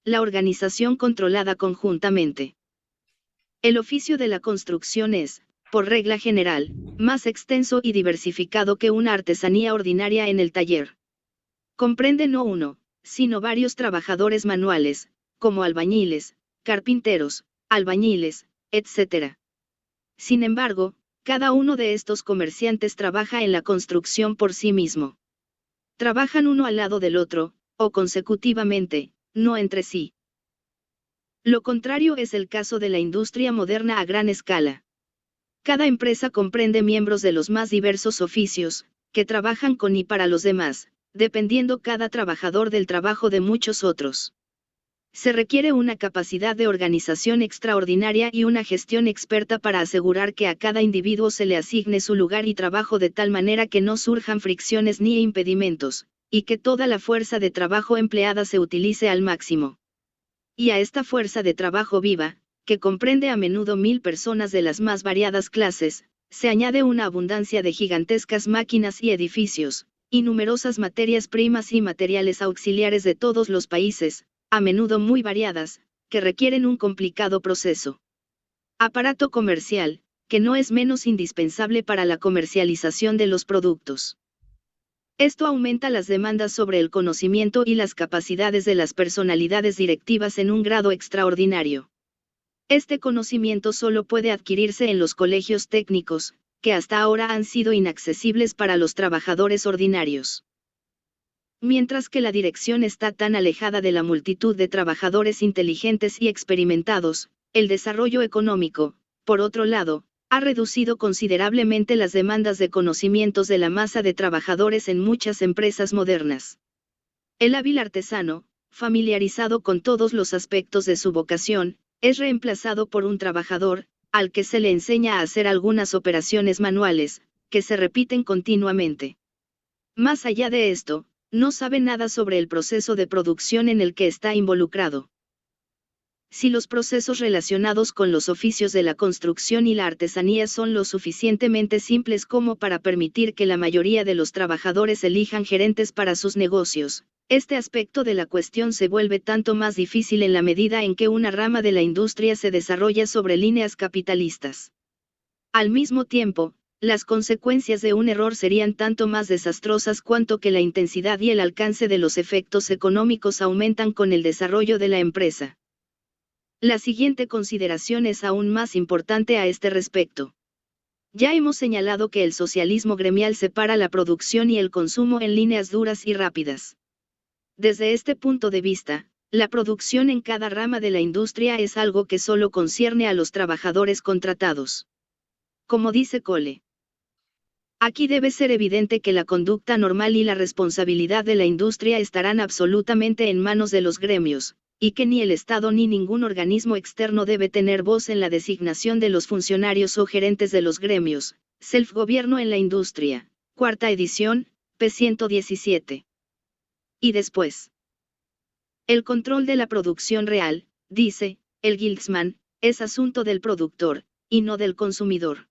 la organización controlada conjuntamente. El oficio de la construcción es, por regla general, más extenso y diversificado que una artesanía ordinaria en el taller. Comprende no uno, sino varios trabajadores manuales, como albañiles, carpinteros, albañiles, etc. Sin embargo, cada uno de estos comerciantes trabaja en la construcción por sí mismo. Trabajan uno al lado del otro, o consecutivamente, no entre sí. Lo contrario es el caso de la industria moderna a gran escala. Cada empresa comprende miembros de los más diversos oficios, que trabajan con y para los demás, dependiendo cada trabajador del trabajo de muchos otros. Se requiere una capacidad de organización extraordinaria y una gestión experta para asegurar que a cada individuo se le asigne su lugar y trabajo de tal manera que no surjan fricciones ni impedimentos, y que toda la fuerza de trabajo empleada se utilice al máximo. Y a esta fuerza de trabajo viva, que comprende a menudo 1000 personas de las más variadas clases, se añade una abundancia de gigantescas máquinas y edificios, y numerosas materias primas y materiales auxiliares de todos los países, a menudo muy variadas, que requieren un complicado proceso. Aparato comercial, que no es menos indispensable para la comercialización de los productos. Esto aumenta las demandas sobre el conocimiento y las capacidades de las personalidades directivas en un grado extraordinario. Este conocimiento solo puede adquirirse en los colegios técnicos, que hasta ahora han sido inaccesibles para los trabajadores ordinarios. Mientras que la dirección está tan alejada de la multitud de trabajadores inteligentes y experimentados, el desarrollo económico, por otro lado, ha reducido considerablemente las demandas de conocimientos de la masa de trabajadores en muchas empresas modernas. El hábil artesano, familiarizado con todos los aspectos de su vocación, es reemplazado por un trabajador, al que se le enseña a hacer algunas operaciones manuales, que se repiten continuamente. Más allá de esto, no sabe nada sobre el proceso de producción en el que está involucrado. Si los procesos relacionados con los oficios de la construcción y la artesanía son lo suficientemente simples como para permitir que la mayoría de los trabajadores elijan gerentes para sus negocios, este aspecto de la cuestión se vuelve tanto más difícil en la medida en que una rama de la industria se desarrolla sobre líneas capitalistas. Al mismo tiempo, las consecuencias de un error serían tanto más desastrosas cuanto que la intensidad y el alcance de los efectos económicos aumentan con el desarrollo de la empresa. La siguiente consideración es aún más importante a este respecto. Ya hemos señalado que el socialismo gremial separa la producción y el consumo en líneas duras y rápidas. Desde este punto de vista, la producción en cada rama de la industria es algo que solo concierne a los trabajadores contratados. Como dice Cole. Aquí debe ser evidente que la conducta normal y la responsabilidad de la industria estarán absolutamente en manos de los gremios, y que ni el Estado ni ningún organismo externo debe tener voz en la designación de los funcionarios o gerentes de los gremios. Self-gobierno en la industria, cuarta edición, p. 117. Y después. El control de la producción real, dice, el Gildsman, es asunto del productor, y no del consumidor.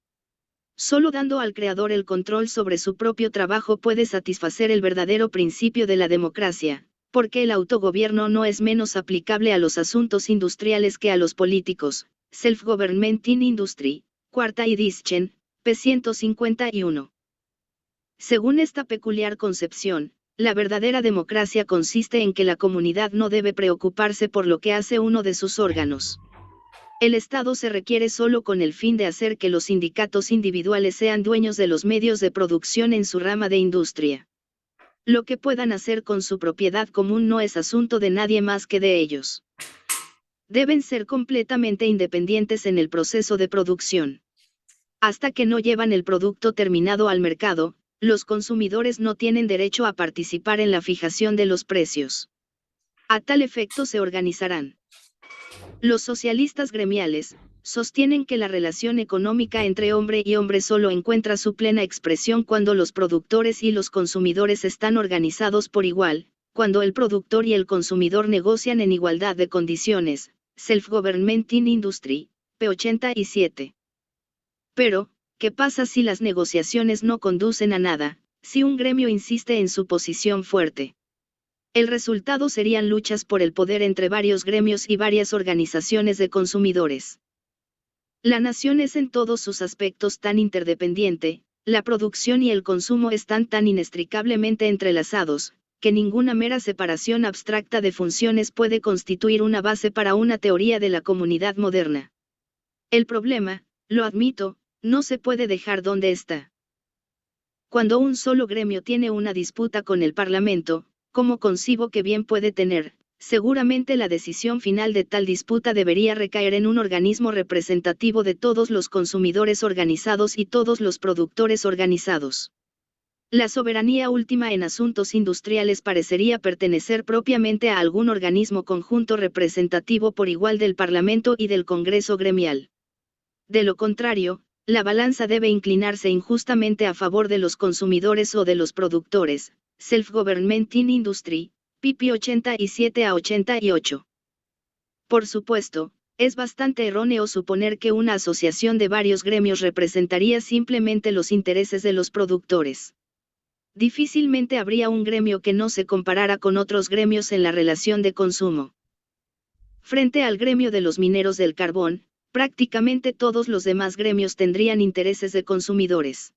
Solo dando al creador el control sobre su propio trabajo puede satisfacer el verdadero principio de la democracia, porque el autogobierno no es menos aplicable a los asuntos industriales que a los políticos. Self-Government in Industry, cuarta edición, p. 151. Según esta peculiar concepción, la verdadera democracia consiste en que la comunidad no debe preocuparse por lo que hace uno de sus órganos. El Estado se requiere solo con el fin de hacer que los sindicatos individuales sean dueños de los medios de producción en su rama de industria. Lo que puedan hacer con su propiedad común no es asunto de nadie más que de ellos. Deben ser completamente independientes en el proceso de producción. Hasta que no llevan el producto terminado al mercado, los consumidores no tienen derecho a participar en la fijación de los precios. A tal efecto se organizarán. Los socialistas gremiales sostienen que la relación económica entre hombre y hombre solo encuentra su plena expresión cuando los productores y los consumidores están organizados por igual, cuando el productor y el consumidor negocian en igualdad de condiciones. Self-Government in Industry, p. 87. Pero, ¿qué pasa si las negociaciones no conducen a nada, si un gremio insiste en su posición fuerte? El resultado serían luchas por el poder entre varios gremios y varias organizaciones de consumidores. La nación es en todos sus aspectos tan interdependiente, la producción y el consumo están tan inextricablemente entrelazados, que ninguna mera separación abstracta de funciones puede constituir una base para una teoría de la comunidad moderna. El problema, lo admito, no se puede dejar donde está. Cuando un solo gremio tiene una disputa con el Parlamento, como concibo que bien puede tener, seguramente la decisión final de tal disputa debería recaer en un organismo representativo de todos los consumidores organizados y todos los productores organizados. La soberanía última en asuntos industriales parecería pertenecer propiamente a algún organismo conjunto representativo por igual del Parlamento y del Congreso gremial. De lo contrario, la balanza debe inclinarse injustamente a favor de los consumidores o de los productores. Self-Government in Industry, pp. 87 a 88. Por supuesto, es bastante erróneo suponer que una asociación de varios gremios representaría simplemente los intereses de los productores. Difícilmente habría un gremio que no se comparara con otros gremios en la relación de consumo. Frente al gremio de los mineros del carbón, prácticamente todos los demás gremios tendrían intereses de consumidores.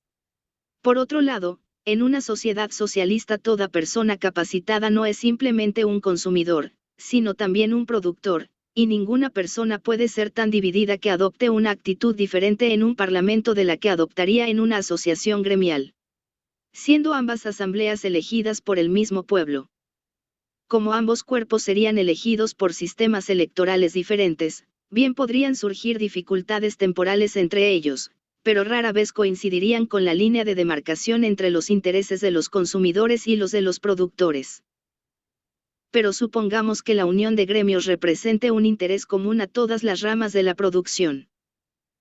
Por otro lado, en una sociedad socialista toda persona capacitada no es simplemente un consumidor, sino también un productor, y ninguna persona puede ser tan dividida que adopte una actitud diferente en un parlamento de la que adoptaría en una asociación gremial. Siendo ambas asambleas elegidas por el mismo pueblo. Como ambos cuerpos serían elegidos por sistemas electorales diferentes, bien podrían surgir dificultades temporales entre ellos, pero rara vez coincidirían con la línea de demarcación entre los intereses de los consumidores y los de los productores. Pero supongamos que la unión de gremios represente un interés común a todas las ramas de la producción.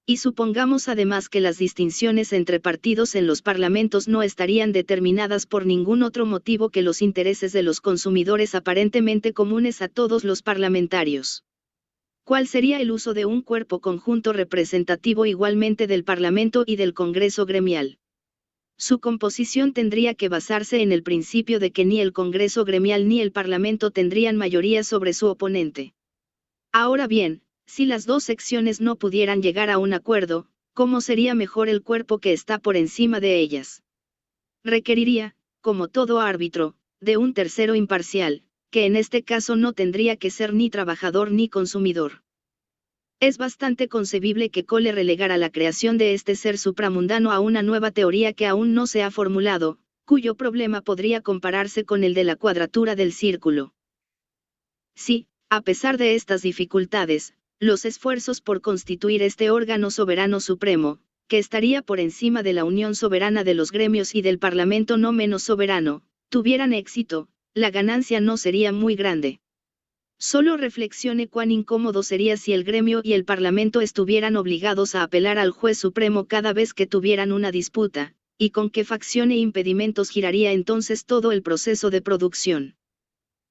Y supongamos además que las distinciones entre partidos en los parlamentos no estarían determinadas por ningún otro motivo que los intereses de los consumidores aparentemente comunes a todos los parlamentarios. ¿Cuál sería el uso de un cuerpo conjunto representativo igualmente del Parlamento y del Congreso gremial? Su composición tendría que basarse en el principio de que ni el Congreso gremial ni el Parlamento tendrían mayoría sobre su oponente. Ahora bien, si las dos secciones no pudieran llegar a un acuerdo, ¿cómo sería mejor el cuerpo que está por encima de ellas? Requeriría, como todo árbitro, de un tercero imparcial, que en este caso no tendría que ser ni trabajador ni consumidor. Es bastante concebible que Cole relegara la creación de este ser supramundano a una nueva teoría que aún no se ha formulado, cuyo problema podría compararse con el de la cuadratura del círculo. Sí, a pesar de estas dificultades, los esfuerzos por constituir este órgano soberano supremo, que estaría por encima de la unión soberana de los gremios y del Parlamento no menos soberano, tuvieran éxito, la ganancia no sería muy grande. Solo reflexione cuán incómodo sería si el gremio y el Parlamento estuvieran obligados a apelar al juez supremo cada vez que tuvieran una disputa, y con qué facción e impedimentos giraría entonces todo el proceso de producción.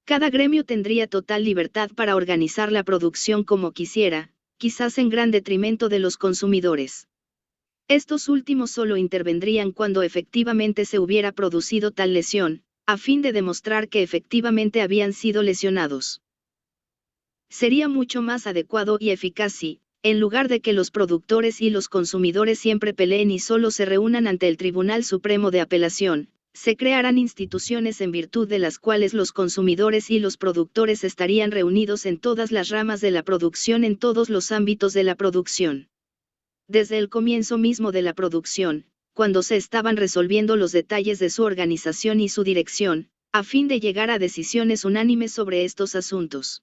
Cada gremio tendría total libertad para organizar la producción como quisiera, quizás en gran detrimento de los consumidores. Estos últimos solo intervendrían cuando efectivamente se hubiera producido tal lesión, a fin de demostrar que efectivamente habían sido lesionados. Sería mucho más adecuado y eficaz si, en lugar de que los productores y los consumidores siempre peleen y solo se reúnan ante el Tribunal Supremo de Apelación, se crearan instituciones en virtud de las cuales los consumidores y los productores estarían reunidos en todas las ramas de la producción en todos los ámbitos de la producción. Desde el comienzo mismo de la producción, cuando se estaban resolviendo los detalles de su organización y su dirección, a fin de llegar a decisiones unánimes sobre estos asuntos.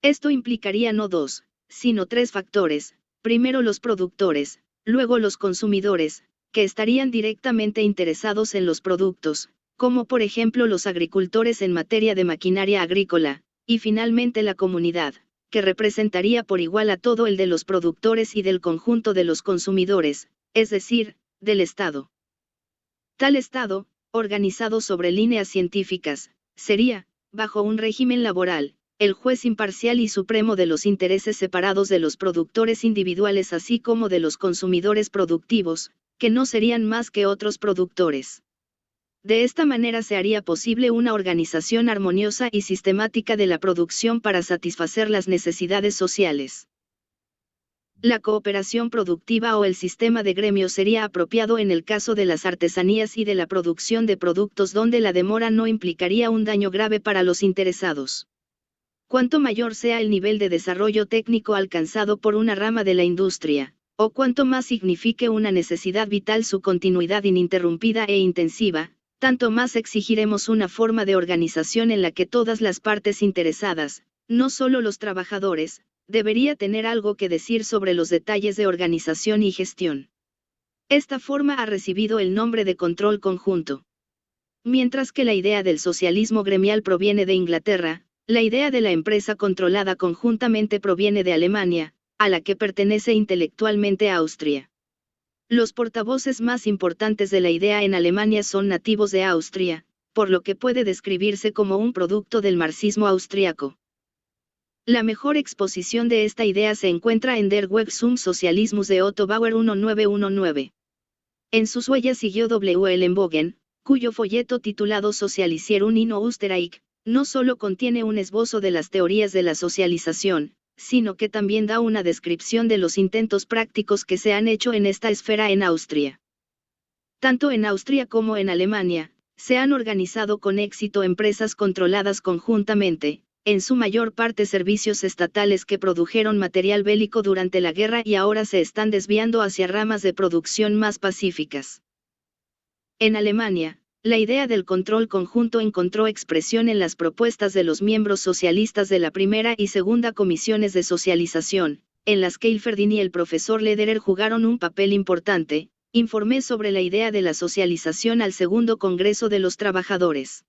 Esto implicaría no dos, sino tres factores: primero los productores, luego los consumidores, que estarían directamente interesados en los productos, como por ejemplo los agricultores en materia de maquinaria agrícola, y finalmente la comunidad, que representaría por igual a todo el de los productores y del conjunto de los consumidores, es decir, del Estado. Tal Estado, organizado sobre líneas científicas, sería, bajo un régimen laboral, el juez imparcial y supremo de los intereses separados de los productores individuales así como de los consumidores productivos, que no serían más que otros productores. De esta manera se haría posible una organización armoniosa y sistemática de la producción para satisfacer las necesidades sociales. La cooperación productiva o el sistema de gremios sería apropiado en el caso de las artesanías y de la producción de productos donde la demora no implicaría un daño grave para los interesados. Cuanto mayor sea el nivel de desarrollo técnico alcanzado por una rama de la industria, o cuanto más signifique una necesidad vital su continuidad ininterrumpida e intensiva, tanto más exigiremos una forma de organización en la que todas las partes interesadas, no solo los trabajadores, debería tener algo que decir sobre los detalles de organización y gestión. Esta forma ha recibido el nombre de control conjunto. Mientras que la idea del socialismo gremial proviene de Inglaterra, la idea de la empresa controlada conjuntamente proviene de Alemania, a la que pertenece intelectualmente Austria. Los portavoces más importantes de la idea en Alemania son nativos de Austria, por lo que puede describirse como un producto del marxismo austriaco. La mejor exposición de esta idea se encuentra en Der Weg zum Sozialismus de Otto Bauer 1919. En sus huellas siguió W. Ellenbogen, cuyo folleto titulado Sozialisierung in Österreich, no solo contiene un esbozo de las teorías de la socialización, sino que también da una descripción de los intentos prácticos que se han hecho en esta esfera en Austria. Tanto en Austria como en Alemania, se han organizado con éxito empresas controladas conjuntamente, en su mayor parte servicios estatales que produjeron material bélico durante la guerra y ahora se están desviando hacia ramas de producción más pacíficas. En Alemania, la idea del control conjunto encontró expresión en las propuestas de los miembros socialistas de la primera y segunda comisiones de socialización, en las que Hilferdin y el profesor Lederer jugaron un papel importante. Informé sobre la idea de la socialización al segundo Congreso de los Trabajadores.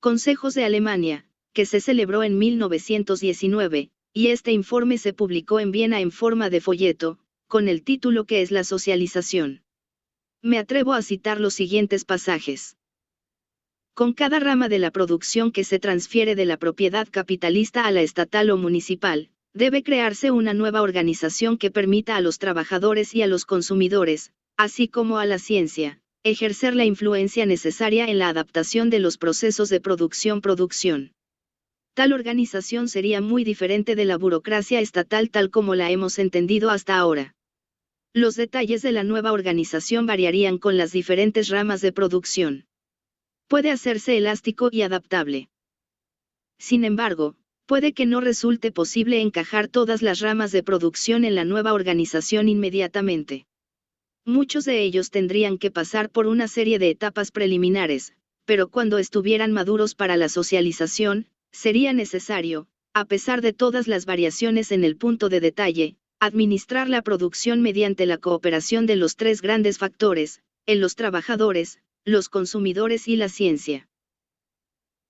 Consejos de Alemania, que se celebró en 1919, y este informe se publicó en Viena en forma de folleto, con el título ¿Qué es la socialización? Me atrevo a citar los siguientes pasajes. Con cada rama de la producción que se transfiere de la propiedad capitalista a la estatal o municipal, debe crearse una nueva organización que permita a los trabajadores y a los consumidores, así como a la ciencia, ejercer la influencia necesaria en la adaptación de los procesos de producción. Tal organización sería muy diferente de la burocracia estatal tal como la hemos entendido hasta ahora. Los detalles de la nueva organización variarían con las diferentes ramas de producción. Puede hacerse elástico y adaptable. Sin embargo, puede que no resulte posible encajar todas las ramas de producción en la nueva organización inmediatamente. Muchos de ellos tendrían que pasar por una serie de etapas preliminares, pero cuando estuvieran maduros para la socialización, sería necesario, a pesar de todas las variaciones en el punto de detalle, administrar la producción mediante la cooperación de los tres grandes factores, los trabajadores, los consumidores y la ciencia.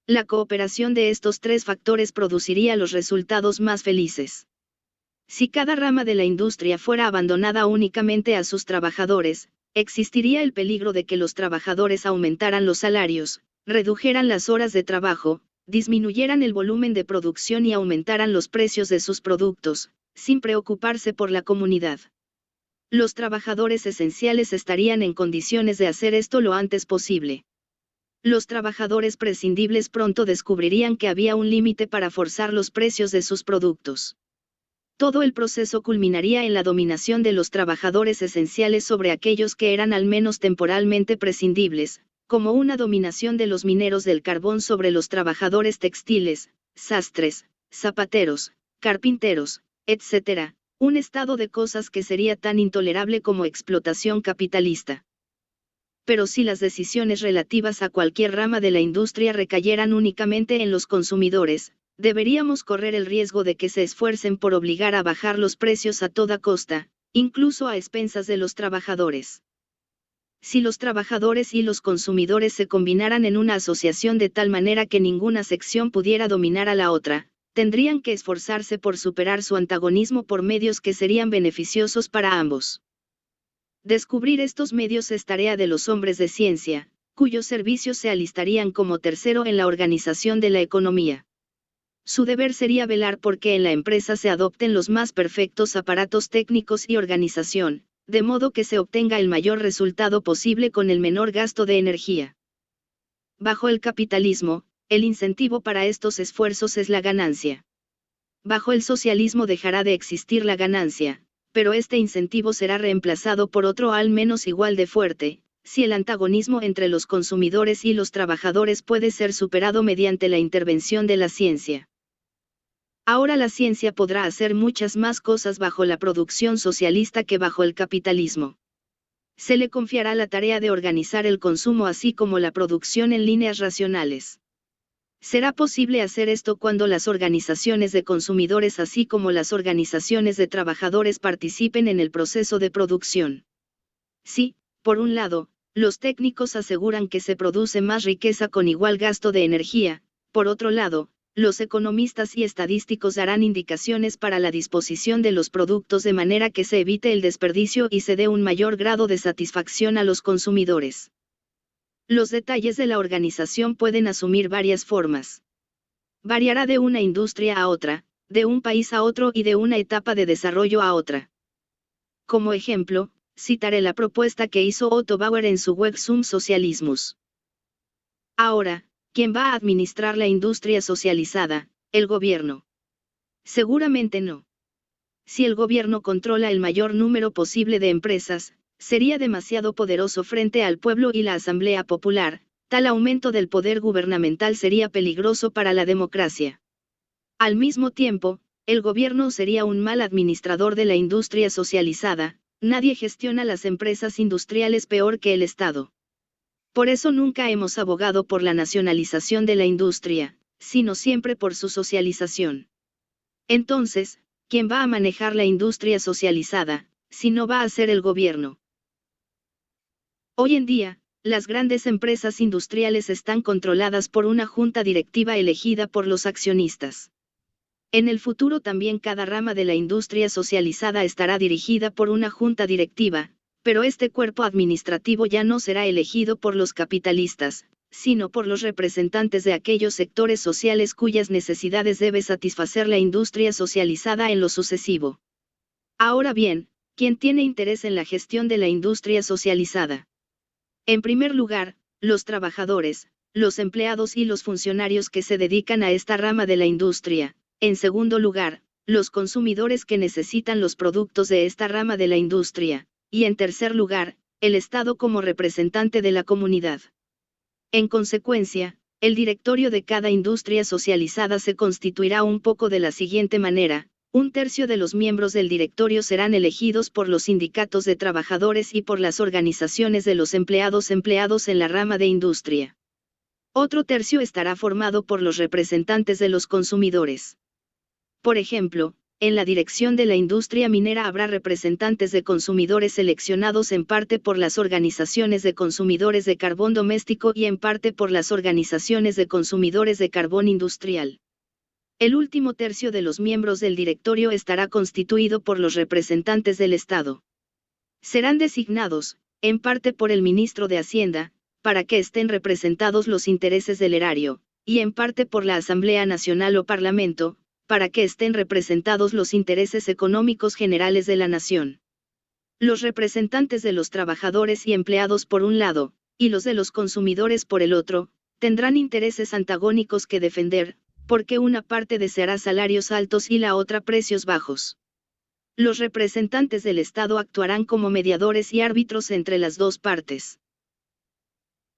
La cooperación de estos tres factores produciría los resultados más felices. Si cada rama de la industria fuera abandonada únicamente a sus trabajadores, existiría el peligro de que los trabajadores aumentaran los salarios, redujeran las horas de trabajo, disminuyeran el volumen de producción y aumentaran los precios de sus productos, sin preocuparse por la comunidad. Los trabajadores esenciales estarían en condiciones de hacer esto lo antes posible. Los trabajadores prescindibles pronto descubrirían que había un límite para forzar los precios de sus productos. Todo el proceso culminaría en la dominación de los trabajadores esenciales sobre aquellos que eran al menos temporalmente prescindibles, como una dominación de los mineros del carbón sobre los trabajadores textiles, sastres, zapateros, carpinteros, etc., un estado de cosas que sería tan intolerable como explotación capitalista. Pero si las decisiones relativas a cualquier rama de la industria recayeran únicamente en los consumidores, deberíamos correr el riesgo de que se esfuercen por obligar a bajar los precios a toda costa, incluso a expensas de los trabajadores. Si los trabajadores y los consumidores se combinaran en una asociación de tal manera que ninguna sección pudiera dominar a la otra, tendrían que esforzarse por superar su antagonismo por medios que serían beneficiosos para ambos. Descubrir estos medios es tarea de los hombres de ciencia, cuyos servicios se alistarían como tercero en la organización de la economía. Su deber sería velar por que en la empresa se adopten los más perfectos aparatos técnicos y organización, de modo que se obtenga el mayor resultado posible con el menor gasto de energía. Bajo el capitalismo, el incentivo para estos esfuerzos es la ganancia. Bajo el socialismo dejará de existir la ganancia, pero este incentivo será reemplazado por otro al menos igual de fuerte, si el antagonismo entre los consumidores y los trabajadores puede ser superado mediante la intervención de la ciencia. Ahora la ciencia podrá hacer muchas más cosas bajo la producción socialista que bajo el capitalismo. Se le confiará la tarea de organizar el consumo así como la producción en líneas racionales. Será posible hacer esto cuando las organizaciones de consumidores así como las organizaciones de trabajadores participen en el proceso de producción. Si, por un lado, los técnicos aseguran que se produce más riqueza con igual gasto de energía, por otro lado, los economistas y estadísticos darán indicaciones para la disposición de los productos de manera que se evite el desperdicio y se dé un mayor grado de satisfacción a los consumidores. Los detalles de la organización pueden asumir varias formas. Variará de una industria a otra, de un país a otro y de una etapa de desarrollo a otra. Como ejemplo, citaré la propuesta que hizo Otto Bauer en su web Zum Sozialismus. Ahora, ¿quién va a administrar la industria socializada? ¿El gobierno? Seguramente no. Si el gobierno controla el mayor número posible de empresas, sería demasiado poderoso frente al pueblo y la Asamblea Popular, tal aumento del poder gubernamental sería peligroso para la democracia. Al mismo tiempo, el gobierno sería un mal administrador de la industria socializada, nadie gestiona las empresas industriales peor que el Estado. Por eso nunca hemos abogado por la nacionalización de la industria, sino siempre por su socialización. Entonces, ¿quién va a manejar la industria socializada, si no va a ser el gobierno? Hoy en día, las grandes empresas industriales están controladas por una junta directiva elegida por los accionistas. En el futuro también cada rama de la industria socializada estará dirigida por una junta directiva, pero este cuerpo administrativo ya no será elegido por los capitalistas, sino por los representantes de aquellos sectores sociales cuyas necesidades debe satisfacer la industria socializada en lo sucesivo. Ahora bien, ¿quién tiene interés en la gestión de la industria socializada? En primer lugar, los trabajadores, los empleados y los funcionarios que se dedican a esta rama de la industria. En segundo lugar, los consumidores que necesitan los productos de esta rama de la industria. Y en tercer lugar, el Estado como representante de la comunidad. En consecuencia, el directorio de cada industria socializada se constituirá un poco de la siguiente manera: un tercio de los miembros del directorio serán elegidos por los sindicatos de trabajadores y por las organizaciones de los empleados en la rama de industria. Otro tercio estará formado por los representantes de los consumidores. Por ejemplo, en la dirección de la industria minera habrá representantes de consumidores seleccionados en parte por las organizaciones de consumidores de carbón doméstico y en parte por las organizaciones de consumidores de carbón industrial. El último tercio de los miembros del directorio estará constituido por los representantes del Estado. Serán designados, en parte por el ministro de Hacienda, para que estén representados los intereses del erario, y en parte por la Asamblea Nacional o Parlamento, para que estén representados los intereses económicos generales de la nación. Los representantes de los trabajadores y empleados por un lado, y los de los consumidores por el otro, tendrán intereses antagónicos que defender, porque una parte deseará salarios altos y la otra precios bajos. Los representantes del Estado actuarán como mediadores y árbitros entre las dos partes.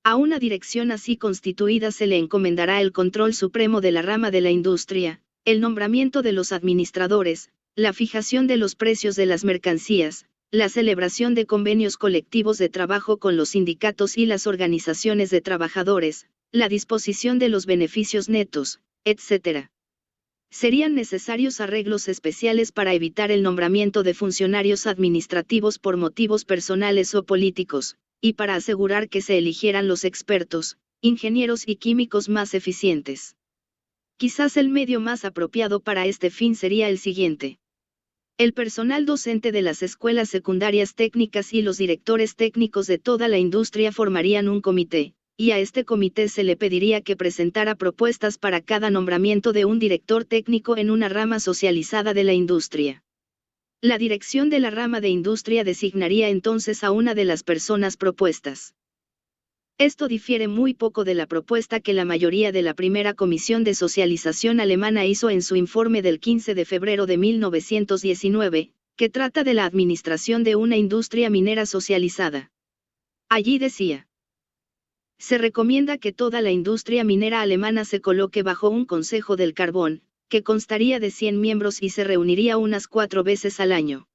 A una dirección así constituida se le encomendará el control supremo de la rama de la industria, el nombramiento de los administradores, la fijación de los precios de las mercancías, la celebración de convenios colectivos de trabajo con los sindicatos y las organizaciones de trabajadores, la disposición de los beneficios netos, etc. Serían necesarios arreglos especiales para evitar el nombramiento de funcionarios administrativos por motivos personales o políticos, y para asegurar que se eligieran los expertos, ingenieros y químicos más eficientes. Quizás el medio más apropiado para este fin sería el siguiente. El personal docente de las escuelas secundarias técnicas y los directores técnicos de toda la industria formarían un comité, y a este comité se le pediría que presentara propuestas para cada nombramiento de un director técnico en una rama socializada de la industria. La dirección de la rama de industria designaría entonces a una de las personas propuestas. Esto difiere muy poco de la propuesta que la mayoría de la primera Comisión de Socialización alemana hizo en su informe del 15 de febrero de 1919, que trata de la administración de una industria minera socializada. Allí decía: se recomienda que toda la industria minera alemana se coloque bajo un Consejo del Carbón, que constaría de 100 miembros y se reuniría unas 4 veces al año.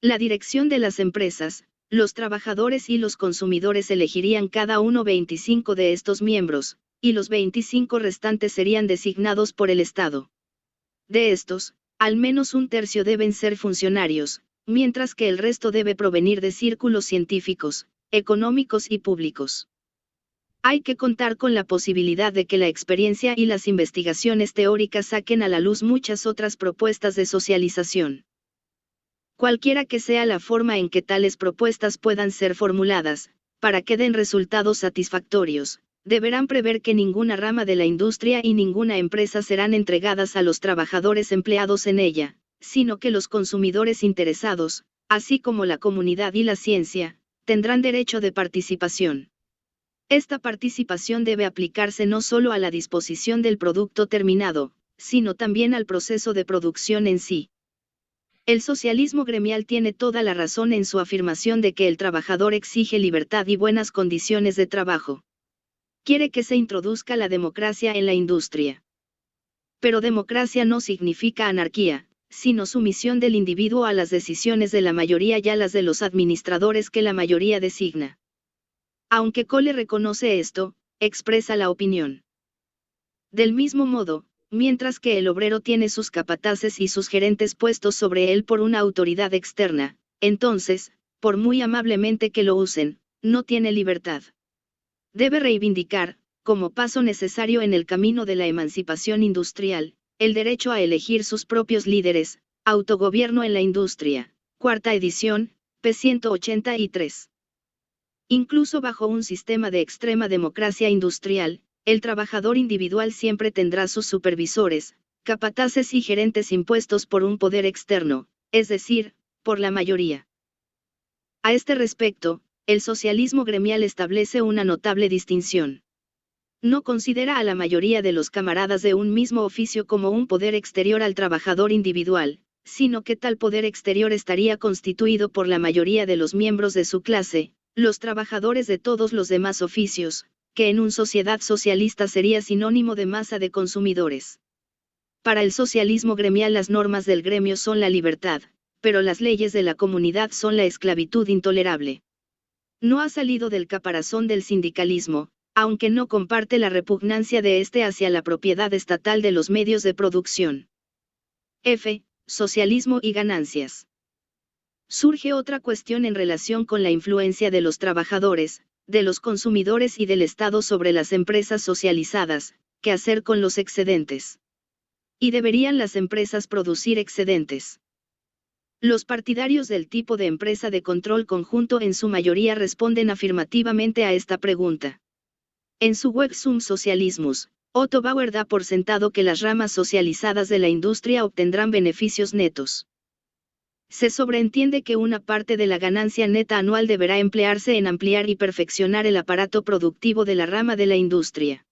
La dirección de las empresas, los trabajadores y los consumidores elegirían cada uno 25 de estos miembros, y los 25 restantes serían designados por el Estado. De estos, al menos un tercio deben ser funcionarios, mientras que el resto debe provenir de círculos científicos, económicos y públicos. Hay que contar con la posibilidad de que la experiencia y las investigaciones teóricas saquen a la luz muchas otras propuestas de socialización. Cualquiera que sea la forma en que tales propuestas puedan ser formuladas, para que den resultados satisfactorios, deberán prever que ninguna rama de la industria y ninguna empresa serán entregadas a los trabajadores empleados en ella, sino que los consumidores interesados, así como la comunidad y la ciencia, tendrán derecho de participación. Esta participación debe aplicarse no solo a la disposición del producto terminado, sino también al proceso de producción en sí. El socialismo gremial tiene toda la razón en su afirmación de que el trabajador exige libertad y buenas condiciones de trabajo. Quiere que se introduzca la democracia en la industria. Pero democracia no significa anarquía, sino sumisión del individuo a las decisiones de la mayoría y a las de los administradores que la mayoría designa. Aunque Cole reconoce esto, expresa la opinión. Del mismo modo, mientras que el obrero tiene sus capataces y sus gerentes puestos sobre él por una autoridad externa, entonces, por muy amablemente que lo usen, no tiene libertad. Debe reivindicar, como paso necesario en el camino de la emancipación industrial, el derecho a elegir sus propios líderes, autogobierno en la industria, cuarta edición, p. 183. Incluso bajo un sistema de extrema democracia industrial, el trabajador individual siempre tendrá sus supervisores, capataces y gerentes impuestos por un poder externo, es decir, por la mayoría. A este respecto, el socialismo gremial establece una notable distinción. No considera a la mayoría de los camaradas de un mismo oficio como un poder exterior al trabajador individual, sino que tal poder exterior estaría constituido por la mayoría de los miembros de su clase, los trabajadores de todos los demás oficios, que en una sociedad socialista sería sinónimo de masa de consumidores. Para el socialismo gremial las normas del gremio son la libertad, pero las leyes de la comunidad son la esclavitud intolerable. No ha salido del caparazón del sindicalismo, aunque no comparte la repugnancia de este hacia la propiedad estatal de los medios de producción. F. Socialismo y ganancias. Surge otra cuestión en relación con la influencia de los trabajadores, de los consumidores y del Estado sobre las empresas socializadas, ¿qué hacer con los excedentes? ¿Y deberían las empresas producir excedentes? Los partidarios del tipo de empresa de control conjunto en su mayoría responden afirmativamente a esta pregunta. En su web Zum Sozialismus, Otto Bauer da por sentado que las ramas socializadas de la industria obtendrán beneficios netos. Se sobreentiende que una parte de la ganancia neta anual deberá emplearse en ampliar y perfeccionar el aparato productivo de la rama de la industria.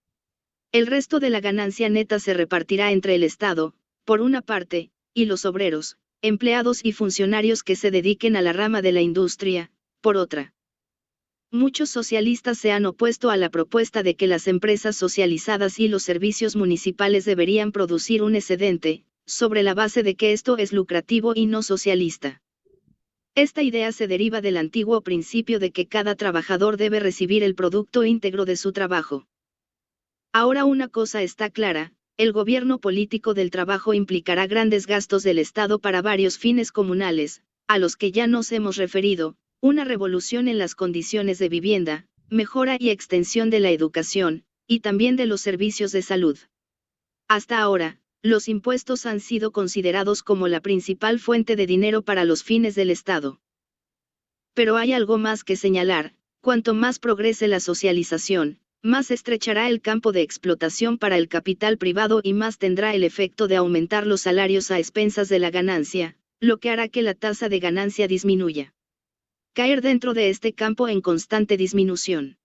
El resto de la ganancia neta se repartirá entre el Estado, por una parte, y los obreros, empleados y funcionarios que se dediquen a la rama de la industria, por otra. Muchos socialistas se han opuesto a la propuesta de que las empresas socializadas y los servicios municipales deberían producir un excedente, sobre la base de que esto es lucrativo y no socialista. Esta idea se deriva del antiguo principio de que cada trabajador debe recibir el producto íntegro de su trabajo. Ahora una cosa está clara, el gobierno político del trabajo implicará grandes gastos del Estado para varios fines comunales, a los que ya nos hemos referido, una revolución en las condiciones de vivienda, mejora y extensión de la educación, y también de los servicios de salud. Hasta ahora, los impuestos han sido considerados como la principal fuente de dinero para los fines del Estado. Pero hay algo más que señalar, cuanto más progrese la socialización, más estrechará el campo de explotación para el capital privado y más tendrá el efecto de aumentar los salarios a expensas de la ganancia, lo que hará que la tasa de ganancia disminuya. Caer dentro de este campo en constante disminución.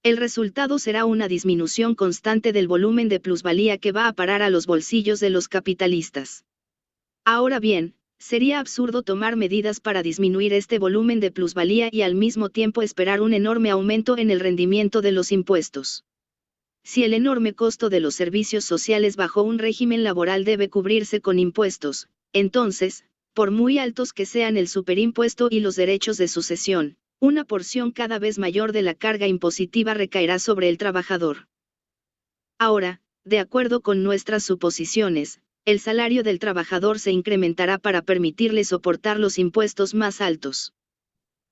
El resultado será una disminución constante del volumen de plusvalía que va a parar a los bolsillos de los capitalistas. Ahora bien, sería absurdo tomar medidas para disminuir este volumen de plusvalía y al mismo tiempo esperar un enorme aumento en el rendimiento de los impuestos. Si el enorme costo de los servicios sociales bajo un régimen laboral debe cubrirse con impuestos, entonces, por muy altos que sean el superimpuesto y los derechos de sucesión, una porción cada vez mayor de la carga impositiva recaerá sobre el trabajador. Ahora, de acuerdo con nuestras suposiciones, el salario del trabajador se incrementará para permitirle soportar los impuestos más altos.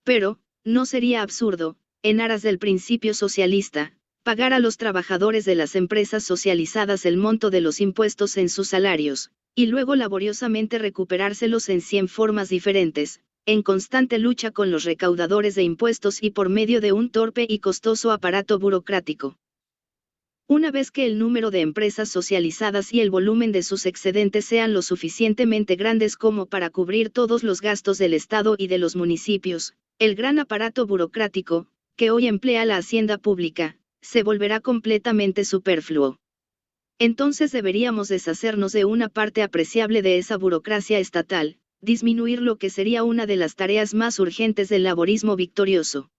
Pero, no sería absurdo, en aras del principio socialista, pagar a los trabajadores de las empresas socializadas el monto de los impuestos en sus salarios, y luego laboriosamente recuperárselos en 100 formas diferentes, en constante lucha con los recaudadores de impuestos y por medio de un torpe y costoso aparato burocrático. Una vez que el número de empresas socializadas y el volumen de sus excedentes sean lo suficientemente grandes como para cubrir todos los gastos del Estado y de los municipios, el gran aparato burocrático, que hoy emplea la hacienda pública, se volverá completamente superfluo. Entonces deberíamos deshacernos de una parte apreciable de esa burocracia estatal, disminuir lo que sería una de las tareas más urgentes del laborismo victorioso.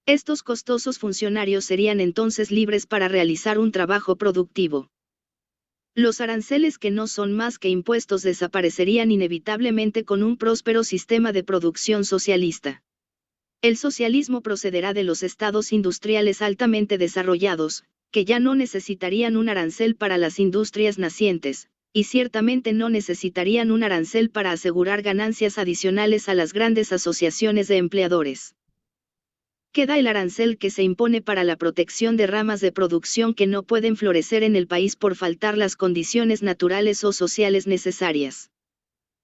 Estos costosos funcionarios serían entonces libres para realizar un trabajo productivo. Los aranceles que no son más que impuestos desaparecerían inevitablemente con un próspero sistema de producción socialista. El socialismo procederá de los estados industriales altamente desarrollados, que ya no necesitarían un arancel para las industrias nacientes, y ciertamente no necesitarían un arancel para asegurar ganancias adicionales a las grandes asociaciones de empleadores. Queda el arancel que se impone para la protección de ramas de producción que no pueden florecer en el país por faltar las condiciones naturales o sociales necesarias.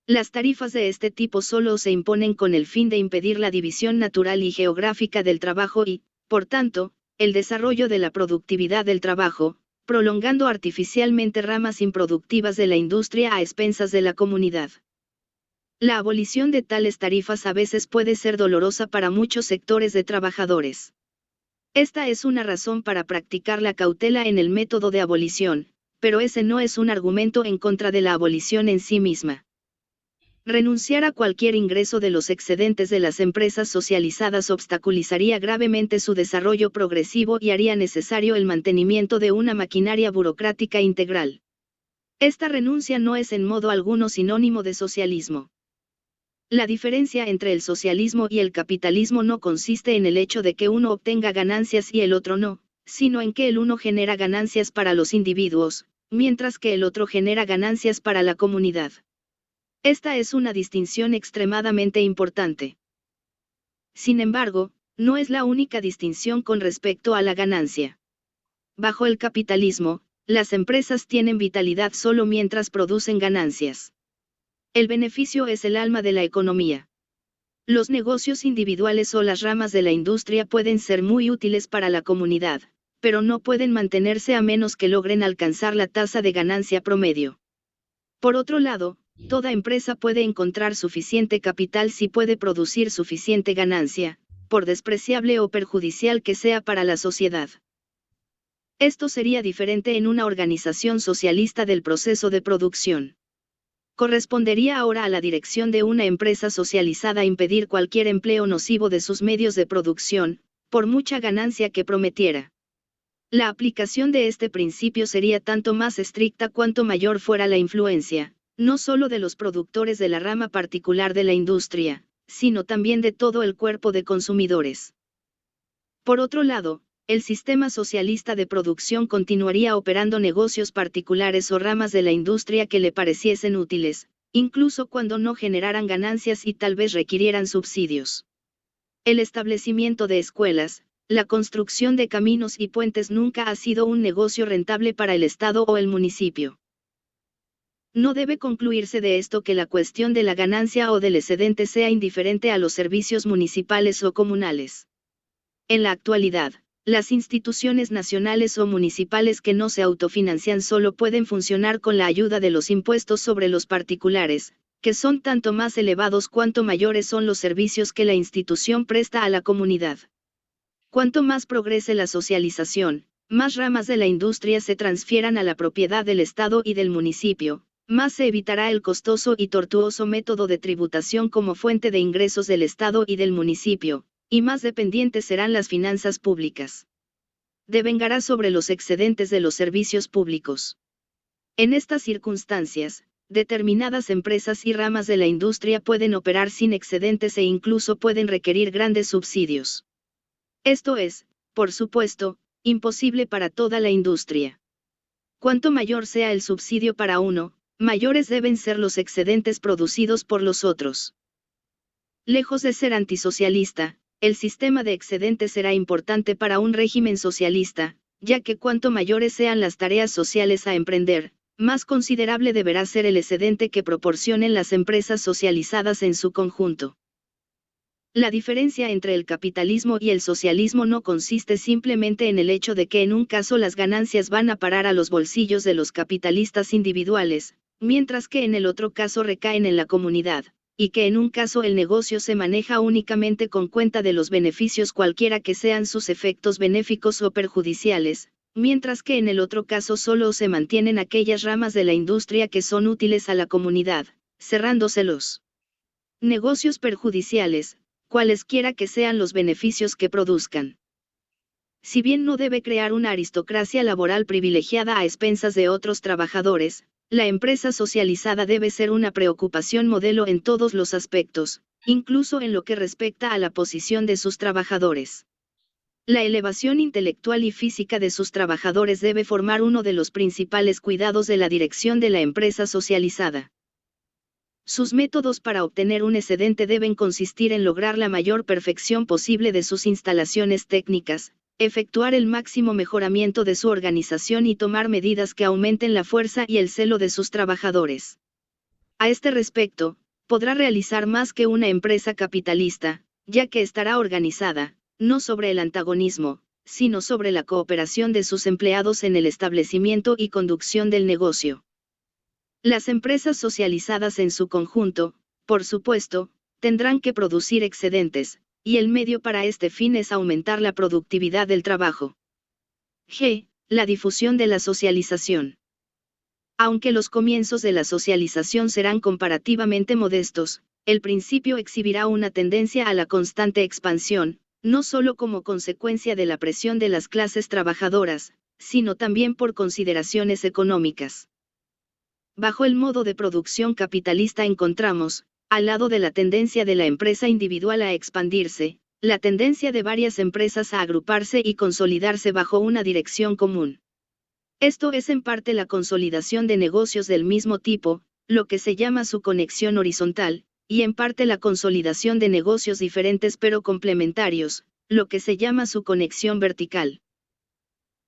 Las tarifas de este tipo solo se imponen con el fin de impedir la división natural y geográfica del trabajo y, por tanto, el desarrollo de la productividad del trabajo, prolongando artificialmente ramas improductivas de la industria a expensas de la comunidad. La abolición de tales tarifas a veces puede ser dolorosa para muchos sectores de trabajadores. Esta es una razón para practicar la cautela en el método de abolición, pero ese no es un argumento en contra de la abolición en sí misma. Renunciar a cualquier ingreso de los excedentes de las empresas socializadas obstaculizaría gravemente su desarrollo progresivo y haría necesario el mantenimiento de una maquinaria burocrática integral. Esta renuncia no es en modo alguno sinónimo de socialismo. La diferencia entre el socialismo y el capitalismo no consiste en el hecho de que uno obtenga ganancias y el otro no, sino en que el uno genera ganancias para los individuos, mientras que el otro genera ganancias para la comunidad. Esta es una distinción extremadamente importante. Sin embargo, no es la única distinción con respecto a la ganancia. Bajo el capitalismo, las empresas tienen vitalidad solo mientras producen ganancias. El beneficio es el alma de la economía. Los negocios individuales o las ramas de la industria pueden ser muy útiles para la comunidad, pero no pueden mantenerse a menos que logren alcanzar la tasa de ganancia promedio. Por otro lado, toda empresa puede encontrar suficiente capital si puede producir suficiente ganancia, por despreciable o perjudicial que sea para la sociedad. Esto sería diferente en una organización socialista del proceso de producción. Correspondería ahora a la dirección de una empresa socializada impedir cualquier empleo nocivo de sus medios de producción, por mucha ganancia que prometiera. La aplicación de este principio sería tanto más estricta cuanto mayor fuera la influencia, no solo de los productores de la rama particular de la industria, sino también de todo el cuerpo de consumidores. Por otro lado, el sistema socialista de producción continuaría operando negocios particulares o ramas de la industria que le pareciesen útiles, incluso cuando no generaran ganancias y tal vez requirieran subsidios. El establecimiento de escuelas, la construcción de caminos y puentes nunca ha sido un negocio rentable para el Estado o el municipio. No debe concluirse de esto que la cuestión de la ganancia o del excedente sea indiferente a los servicios municipales o comunales. En la actualidad, las instituciones nacionales o municipales que no se autofinancian solo pueden funcionar con la ayuda de los impuestos sobre los particulares, que son tanto más elevados cuanto mayores son los servicios que la institución presta a la comunidad. Cuanto más progrese la socialización, más ramas de la industria se transfieran a la propiedad del Estado y del municipio, más se evitará el costoso y tortuoso método de tributación como fuente de ingresos del Estado y del municipio, y más dependientes serán las finanzas públicas. Devengará sobre los excedentes de los servicios públicos. En estas circunstancias, determinadas empresas y ramas de la industria pueden operar sin excedentes e incluso pueden requerir grandes subsidios. Esto es, por supuesto, imposible para toda la industria. Cuanto mayor sea el subsidio para uno, mayores deben ser los excedentes producidos por los otros. Lejos de ser antisocialista, el sistema de excedentes será importante para un régimen socialista, ya que cuanto mayores sean las tareas sociales a emprender, más considerable deberá ser el excedente que proporcionen las empresas socializadas en su conjunto. La diferencia entre el capitalismo y el socialismo no consiste simplemente en el hecho de que en un caso las ganancias van a parar a los bolsillos de los capitalistas individuales, mientras que en el otro caso recaen en la comunidad, y que en un caso el negocio se maneja únicamente con cuenta de los beneficios cualquiera que sean sus efectos benéficos o perjudiciales, mientras que en el otro caso solo se mantienen aquellas ramas de la industria que son útiles a la comunidad, cerrándose los negocios perjudiciales, cualesquiera que sean los beneficios que produzcan. Si bien no debe crear una aristocracia laboral privilegiada a expensas de otros trabajadores, la empresa socializada debe ser una preocupación modelo en todos los aspectos, incluso en lo que respecta a la posición de sus trabajadores. La elevación intelectual y física de sus trabajadores debe formar uno de los principales cuidados de la dirección de la empresa socializada. Sus métodos para obtener un excedente deben consistir en lograr la mayor perfección posible de sus instalaciones técnicas, efectuar el máximo mejoramiento de su organización y tomar medidas que aumenten la fuerza y el celo de sus trabajadores. A este respecto, podrá realizar más que una empresa capitalista, ya que estará organizada, no sobre el antagonismo, sino sobre la cooperación de sus empleados en el establecimiento y conducción del negocio. Las empresas socializadas en su conjunto, por supuesto, tendrán que producir excedentes, y el medio para este fin es aumentar la productividad del trabajo. G. La difusión de la socialización. Aunque los comienzos de la socialización serán comparativamente modestos, el principio exhibirá una tendencia a la constante expansión, no solo como consecuencia de la presión de las clases trabajadoras, sino también por consideraciones económicas. Bajo el modo de producción capitalista encontramos, al lado de la tendencia de la empresa individual a expandirse, la tendencia de varias empresas a agruparse y consolidarse bajo una dirección común. Esto es en parte la consolidación de negocios del mismo tipo, lo que se llama su conexión horizontal, y en parte la consolidación de negocios diferentes pero complementarios, lo que se llama su conexión vertical.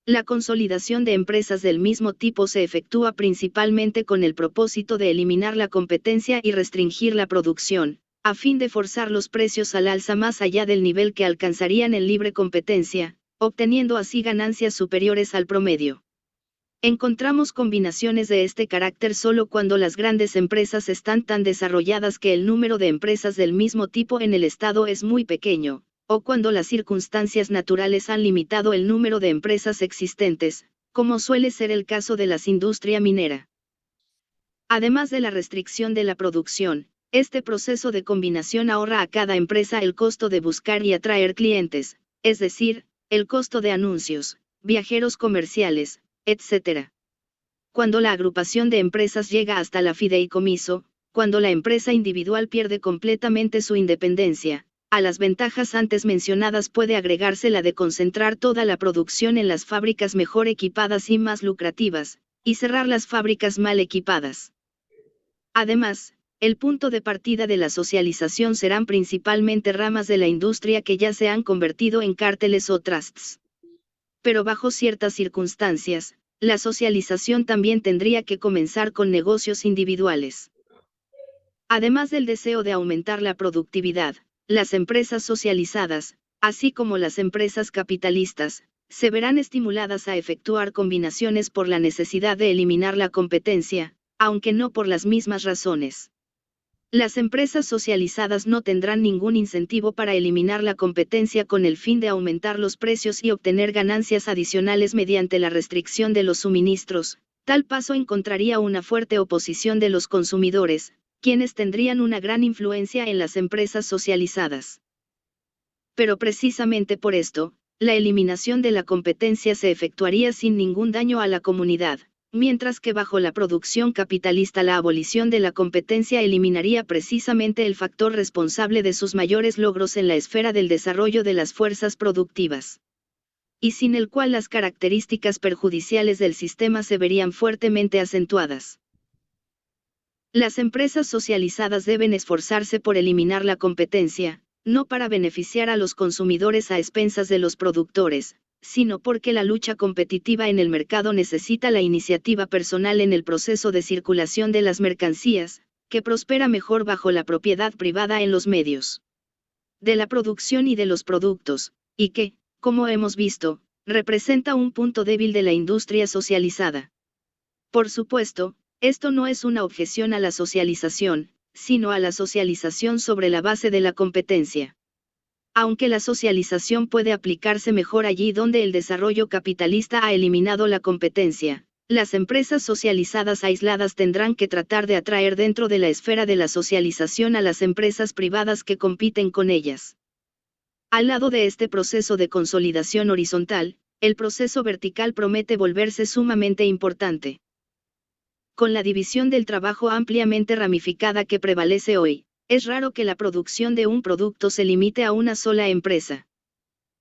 La consolidación de empresas del mismo tipo se efectúa principalmente con el propósito de eliminar la competencia y restringir la producción, a fin de forzar los precios al alza más allá del nivel que alcanzarían en libre competencia, obteniendo así ganancias superiores al promedio. Encontramos combinaciones de este carácter solo cuando las grandes empresas están tan desarrolladas que el número de empresas del mismo tipo en el Estado es muy pequeño, o cuando las circunstancias naturales han limitado el número de empresas existentes, como suele ser el caso de la industria minera. Además de la restricción de la producción, este proceso de combinación ahorra a cada empresa el costo de buscar y atraer clientes, es decir, el costo de anuncios, viajeros comerciales, etc. Cuando la agrupación de empresas llega hasta la fideicomiso, cuando la empresa individual pierde completamente su independencia, a las ventajas antes mencionadas puede agregarse la de concentrar toda la producción en las fábricas mejor equipadas y más lucrativas, y cerrar las fábricas mal equipadas. Además, el punto de partida de la socialización serán principalmente ramas de la industria que ya se han convertido en cárteles o trusts. Pero bajo ciertas circunstancias, la socialización también tendría que comenzar con negocios individuales. Además del deseo de aumentar la productividad, las empresas socializadas, así como las empresas capitalistas, se verán estimuladas a efectuar combinaciones por la necesidad de eliminar la competencia, aunque no por las mismas razones. Las empresas socializadas no tendrán ningún incentivo para eliminar la competencia con el fin de aumentar los precios y obtener ganancias adicionales mediante la restricción de los suministros. Tal paso encontraría una fuerte oposición de los consumidores, quienes tendrían una gran influencia en las empresas socializadas. Pero precisamente por esto, la eliminación de la competencia se efectuaría sin ningún daño a la comunidad, mientras que bajo la producción capitalista la abolición de la competencia eliminaría precisamente el factor responsable de sus mayores logros en la esfera del desarrollo de las fuerzas productivas, y sin el cual las características perjudiciales del sistema se verían fuertemente acentuadas. Las empresas socializadas deben esforzarse por eliminar la competencia, no para beneficiar a los consumidores a expensas de los productores, sino porque la lucha competitiva en el mercado necesita la iniciativa personal en el proceso de circulación de las mercancías, que prospera mejor bajo la propiedad privada en los medios de la producción y de los productos, y que, como hemos visto, representa un punto débil de la industria socializada. Por supuesto, esto no es una objeción a la socialización, sino a la socialización sobre la base de la competencia. Aunque la socialización puede aplicarse mejor allí donde el desarrollo capitalista ha eliminado la competencia, las empresas socializadas aisladas tendrán que tratar de atraer dentro de la esfera de la socialización a las empresas privadas que compiten con ellas. Al lado de este proceso de consolidación horizontal, el proceso vertical promete volverse sumamente importante. Con la división del trabajo ampliamente ramificada que prevalece hoy, es raro que la producción de un producto se limite a una sola empresa.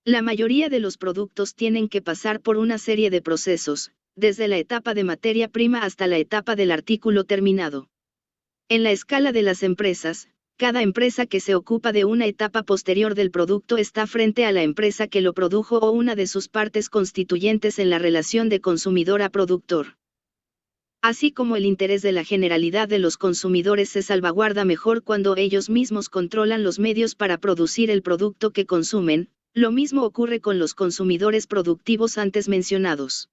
La mayoría de los productos tienen que pasar por una serie de procesos, desde la etapa de materia prima hasta la etapa del artículo terminado. En la escala de las empresas, cada empresa que se ocupa de una etapa posterior del producto está frente a la empresa que lo produjo o una de sus partes constituyentes en la relación de consumidor a productor. Así como el interés de la generalidad de los consumidores se salvaguarda mejor cuando ellos mismos controlan los medios para producir el producto que consumen, lo mismo ocurre con los consumidores productivos antes mencionados.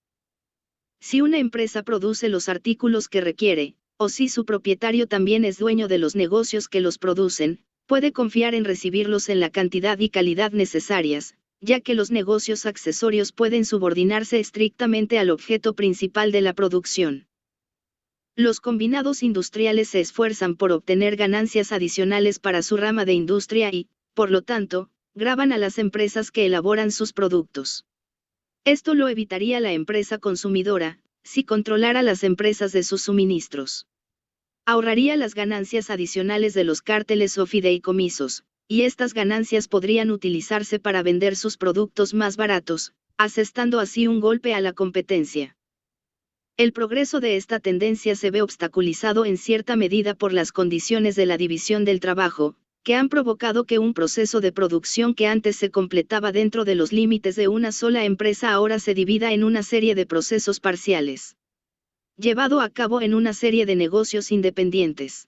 Si una empresa produce los artículos que requiere, o si su propietario también es dueño de los negocios que los producen, puede confiar en recibirlos en la cantidad y calidad necesarias, ya que los negocios accesorios pueden subordinarse estrictamente al objeto principal de la producción. Los combinados industriales se esfuerzan por obtener ganancias adicionales para su rama de industria y, por lo tanto, gravan a las empresas que elaboran sus productos. Esto lo evitaría la empresa consumidora, si controlara las empresas de sus suministros. Ahorraría las ganancias adicionales de los cárteles o fideicomisos, y estas ganancias podrían utilizarse para vender sus productos más baratos, asestando así un golpe a la competencia. El progreso de esta tendencia se ve obstaculizado en cierta medida por las condiciones de la división del trabajo, que han provocado que un proceso de producción que antes se completaba dentro de los límites de una sola empresa ahora se divida en una serie de procesos parciales, llevado a cabo en una serie de negocios independientes.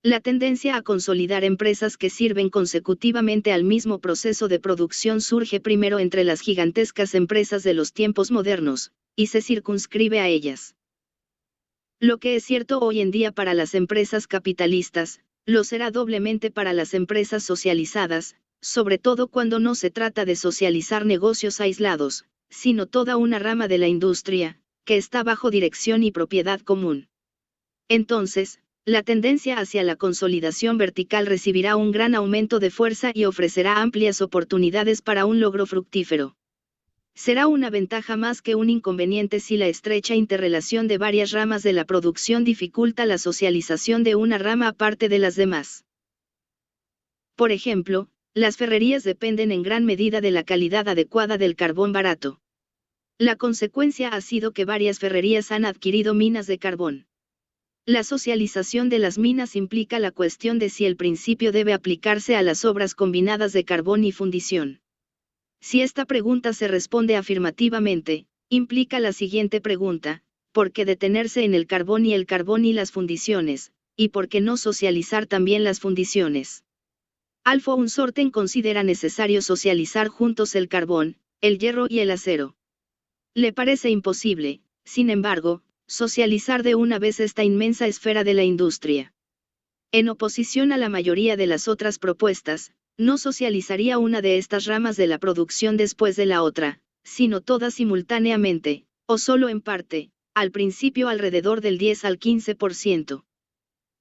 La tendencia a consolidar empresas que sirven consecutivamente al mismo proceso de producción surge primero entre las gigantescas empresas de los tiempos modernos, y se circunscribe a ellas. Lo que es cierto hoy en día para las empresas capitalistas, lo será doblemente para las empresas socializadas, sobre todo cuando no se trata de socializar negocios aislados, sino toda una rama de la industria, que está bajo dirección y propiedad común. Entonces, la tendencia hacia la consolidación vertical recibirá un gran aumento de fuerza y ofrecerá amplias oportunidades para un logro fructífero. Será una ventaja más que un inconveniente si la estrecha interrelación de varias ramas de la producción dificulta la socialización de una rama aparte de las demás. Por ejemplo, las ferrerías dependen en gran medida de la calidad adecuada del carbón barato. La consecuencia ha sido que varias ferrerías han adquirido minas de carbón. La socialización de las minas implica la cuestión de si el principio debe aplicarse a las obras combinadas de carbón y fundición. Si esta pregunta se responde afirmativamente, implica la siguiente pregunta: ¿por qué detenerse en el carbón y las fundiciones, y por qué no socializar también las fundiciones? Alfo Unsorten considera necesario socializar juntos el carbón, el hierro y el acero. Le parece imposible, sin embargo, socializar de una vez esta inmensa esfera de la industria. En oposición a la mayoría de las otras propuestas, no socializaría una de estas ramas de la producción después de la otra, sino todas simultáneamente, o solo en parte, al principio alrededor del 10 al 15%.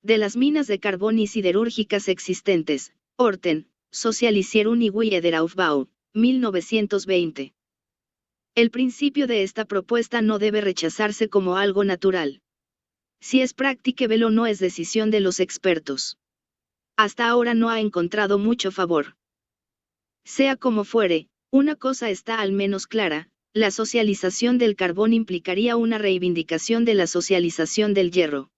De las minas de carbón y siderúrgicas existentes, Orten, Socialisierung y Wiederaufbau, 1920. El principio de esta propuesta no debe rechazarse como algo natural. Si es practicable o no es decisión de los expertos. Hasta ahora no ha encontrado mucho favor. Sea como fuere, una cosa está al menos clara: la socialización del carbón implicaría una reivindicación de la socialización del hierro.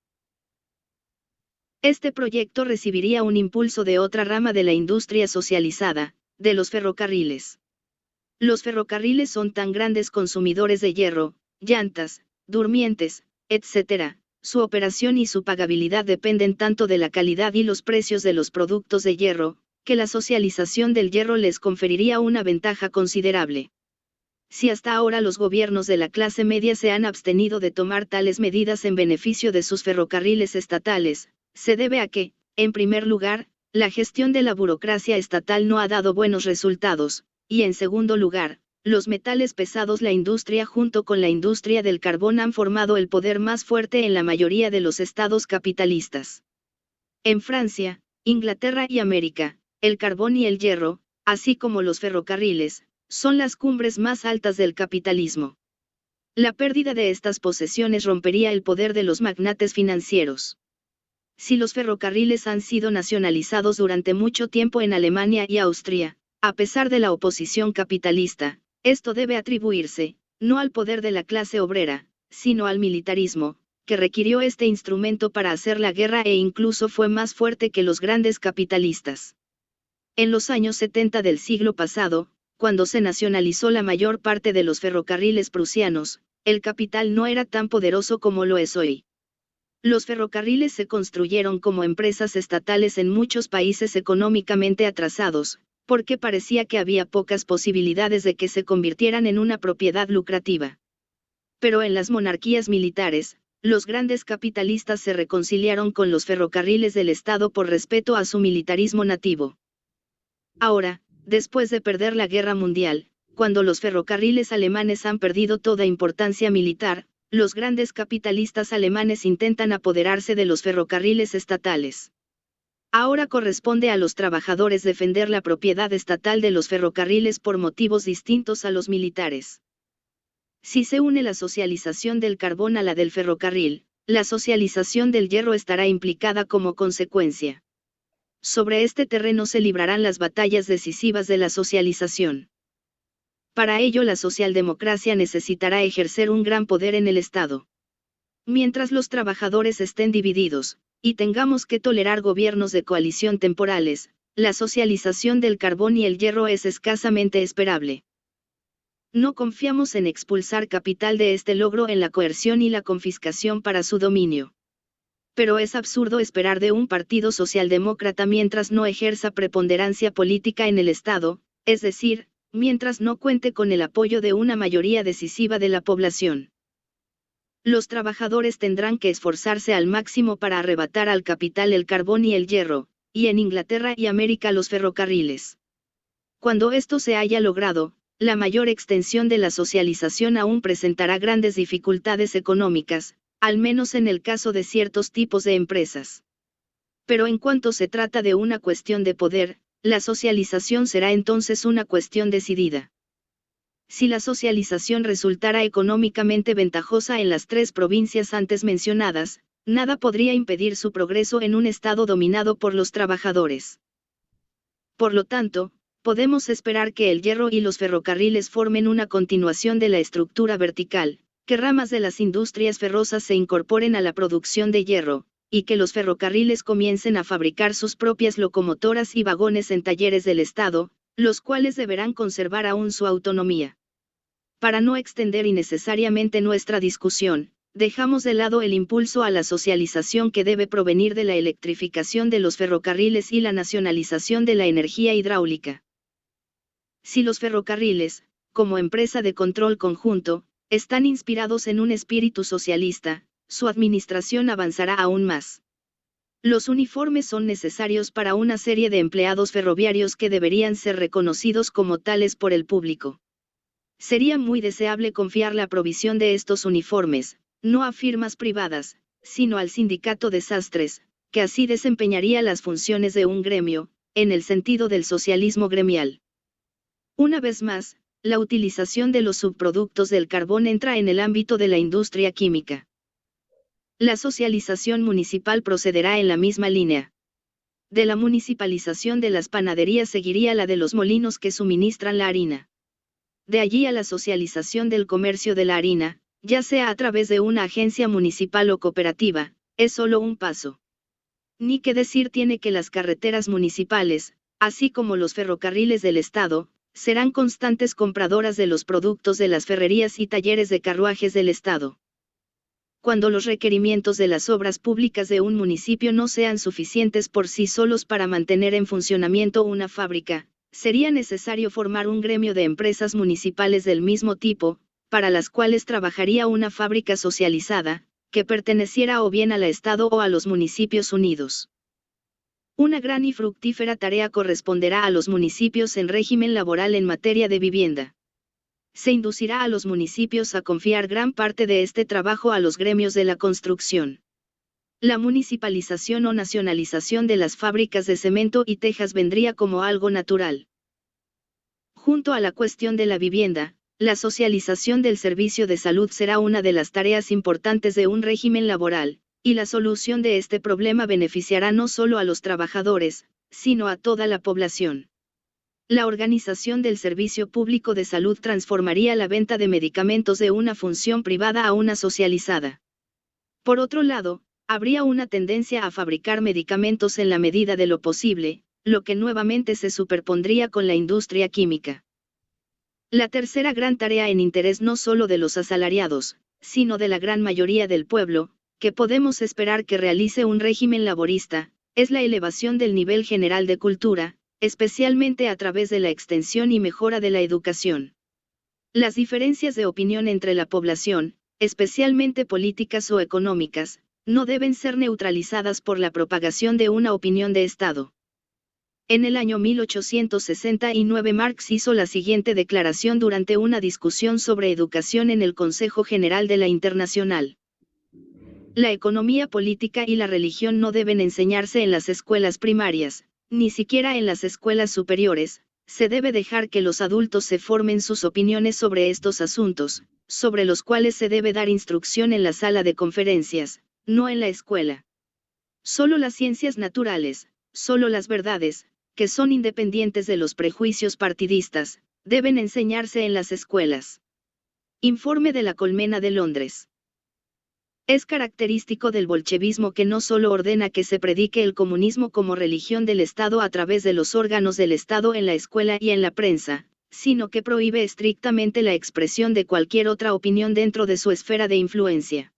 Este proyecto recibiría un impulso de otra rama de la industria socializada, de los ferrocarriles. Los ferrocarriles son tan grandes consumidores de hierro, llantas, durmientes, etc. Su operación y su pagabilidad dependen tanto de la calidad y los precios de los productos de hierro, que la socialización del hierro les conferiría una ventaja considerable. Si hasta ahora los gobiernos de la clase media se han abstenido de tomar tales medidas en beneficio de sus ferrocarriles estatales, se debe a que, en primer lugar, la gestión de la burocracia estatal no ha dado buenos resultados, y en segundo lugar, los metales pesados, la industria junto con la industria del carbón han formado el poder más fuerte en la mayoría de los estados capitalistas. En Francia, Inglaterra y América, el carbón y el hierro, así como los ferrocarriles, son las cumbres más altas del capitalismo. La pérdida de estas posesiones rompería el poder de los magnates financieros. Si los ferrocarriles han sido nacionalizados durante mucho tiempo en Alemania y Austria, a pesar de la oposición capitalista, esto debe atribuirse, no al poder de la clase obrera, sino al militarismo, que requirió este instrumento para hacer la guerra e incluso fue más fuerte que los grandes capitalistas. En los años 70 del siglo pasado, cuando se nacionalizó la mayor parte de los ferrocarriles prusianos, el capital no era tan poderoso como lo es hoy. Los ferrocarriles se construyeron como empresas estatales en muchos países económicamente atrasados, porque parecía que había pocas posibilidades de que se convirtieran en una propiedad lucrativa. Pero en las monarquías militares, los grandes capitalistas se reconciliaron con los ferrocarriles del Estado por respeto a su militarismo nativo. Ahora, después de perder la Guerra Mundial, cuando los ferrocarriles alemanes han perdido toda importancia militar, los grandes capitalistas alemanes intentan apoderarse de los ferrocarriles estatales. Ahora corresponde a los trabajadores defender la propiedad estatal de los ferrocarriles por motivos distintos a los militares. Si se une la socialización del carbón a la del ferrocarril, la socialización del hierro estará implicada como consecuencia. Sobre este terreno se librarán las batallas decisivas de la socialización. Para ello la socialdemocracia necesitará ejercer un gran poder en el Estado. Mientras los trabajadores estén divididos, y tengamos que tolerar gobiernos de coalición temporales, la socialización del carbón y el hierro es escasamente esperable. No confiamos en expulsar capital de este logro en la coerción y la confiscación para su dominio. Pero es absurdo esperar de un partido socialdemócrata mientras no ejerza preponderancia política en el Estado, es decir, mientras no cuente con el apoyo de una mayoría decisiva de la población. Los trabajadores tendrán que esforzarse al máximo para arrebatar al capital el carbón y el hierro, y en Inglaterra y América los ferrocarriles. Cuando esto se haya logrado, la mayor extensión de la socialización aún presentará grandes dificultades económicas, al menos en el caso de ciertos tipos de empresas. Pero en cuanto se trata de una cuestión de poder, la socialización será entonces una cuestión decidida. Si la socialización resultara económicamente ventajosa en las tres provincias antes mencionadas, nada podría impedir su progreso en un Estado dominado por los trabajadores. Por lo tanto, podemos esperar que el hierro y los ferrocarriles formen una continuación de la estructura vertical, que ramas de las industrias ferrosas se incorporen a la producción de hierro, y que los ferrocarriles comiencen a fabricar sus propias locomotoras y vagones en talleres del Estado, los cuales deberán conservar aún su autonomía. Para no extender innecesariamente nuestra discusión, dejamos de lado el impulso a la socialización que debe provenir de la electrificación de los ferrocarriles y la nacionalización de la energía hidráulica. Si los ferrocarriles, como empresa de control conjunto, están inspirados en un espíritu socialista, su administración avanzará aún más. Los uniformes son necesarios para una serie de empleados ferroviarios que deberían ser reconocidos como tales por el público. Sería muy deseable confiar la provisión de estos uniformes, no a firmas privadas, sino al sindicato de sastres, que así desempeñaría las funciones de un gremio, en el sentido del socialismo gremial. Una vez más, la utilización de los subproductos del carbón entra en el ámbito de la industria química. La socialización municipal procederá en la misma línea. De la municipalización de las panaderías seguiría la de los molinos que suministran la harina. De allí a la socialización del comercio de la harina, ya sea a través de una agencia municipal o cooperativa, es solo un paso. Ni qué decir tiene que las carreteras municipales, así como los ferrocarriles del Estado, serán constantes compradoras de los productos de las ferrerías y talleres de carruajes del Estado. Cuando los requerimientos de las obras públicas de un municipio no sean suficientes por sí solos para mantener en funcionamiento una fábrica, sería necesario formar un gremio de empresas municipales del mismo tipo, para las cuales trabajaría una fábrica socializada, que perteneciera o bien al Estado o a los municipios unidos. Una gran y fructífera tarea corresponderá a los municipios en régimen laboral en materia de vivienda. Se inducirá a los municipios a confiar gran parte de este trabajo a los gremios de la construcción. La municipalización o nacionalización de las fábricas de cemento y tejas vendría como algo natural. Junto a la cuestión de la vivienda, la socialización del servicio de salud será una de las tareas importantes de un régimen laboral, y la solución de este problema beneficiará no solo a los trabajadores, sino a toda la población. La organización del servicio público de salud transformaría la venta de medicamentos de una función privada a una socializada. Por otro lado, habría una tendencia a fabricar medicamentos en la medida de lo posible, lo que nuevamente se superpondría con la industria química. La tercera gran tarea en interés no solo de los asalariados, sino de la gran mayoría del pueblo, que podemos esperar que realice un régimen laborista, es la elevación del nivel general de cultura, especialmente a través de la extensión y mejora de la educación. Las diferencias de opinión entre la población, especialmente políticas o económicas, no deben ser neutralizadas por la propagación de una opinión de Estado. En el año 1869 Marx hizo la siguiente declaración durante una discusión sobre educación en el Consejo General de la Internacional. La economía política y la religión no deben enseñarse en las escuelas primarias, ni siquiera en las escuelas superiores. Se debe dejar que los adultos se formen sus opiniones sobre estos asuntos, sobre los cuales se debe dar instrucción en la sala de conferencias, no en la escuela. Solo las ciencias naturales, solo las verdades, que son independientes de los prejuicios partidistas, deben enseñarse en las escuelas. Informe de la Colmena de Londres. Es característico del bolchevismo que no solo ordena que se predique el comunismo como religión del Estado a través de los órganos del Estado en la escuela y en la prensa, sino que prohíbe estrictamente la expresión de cualquier otra opinión dentro de su esfera de influencia.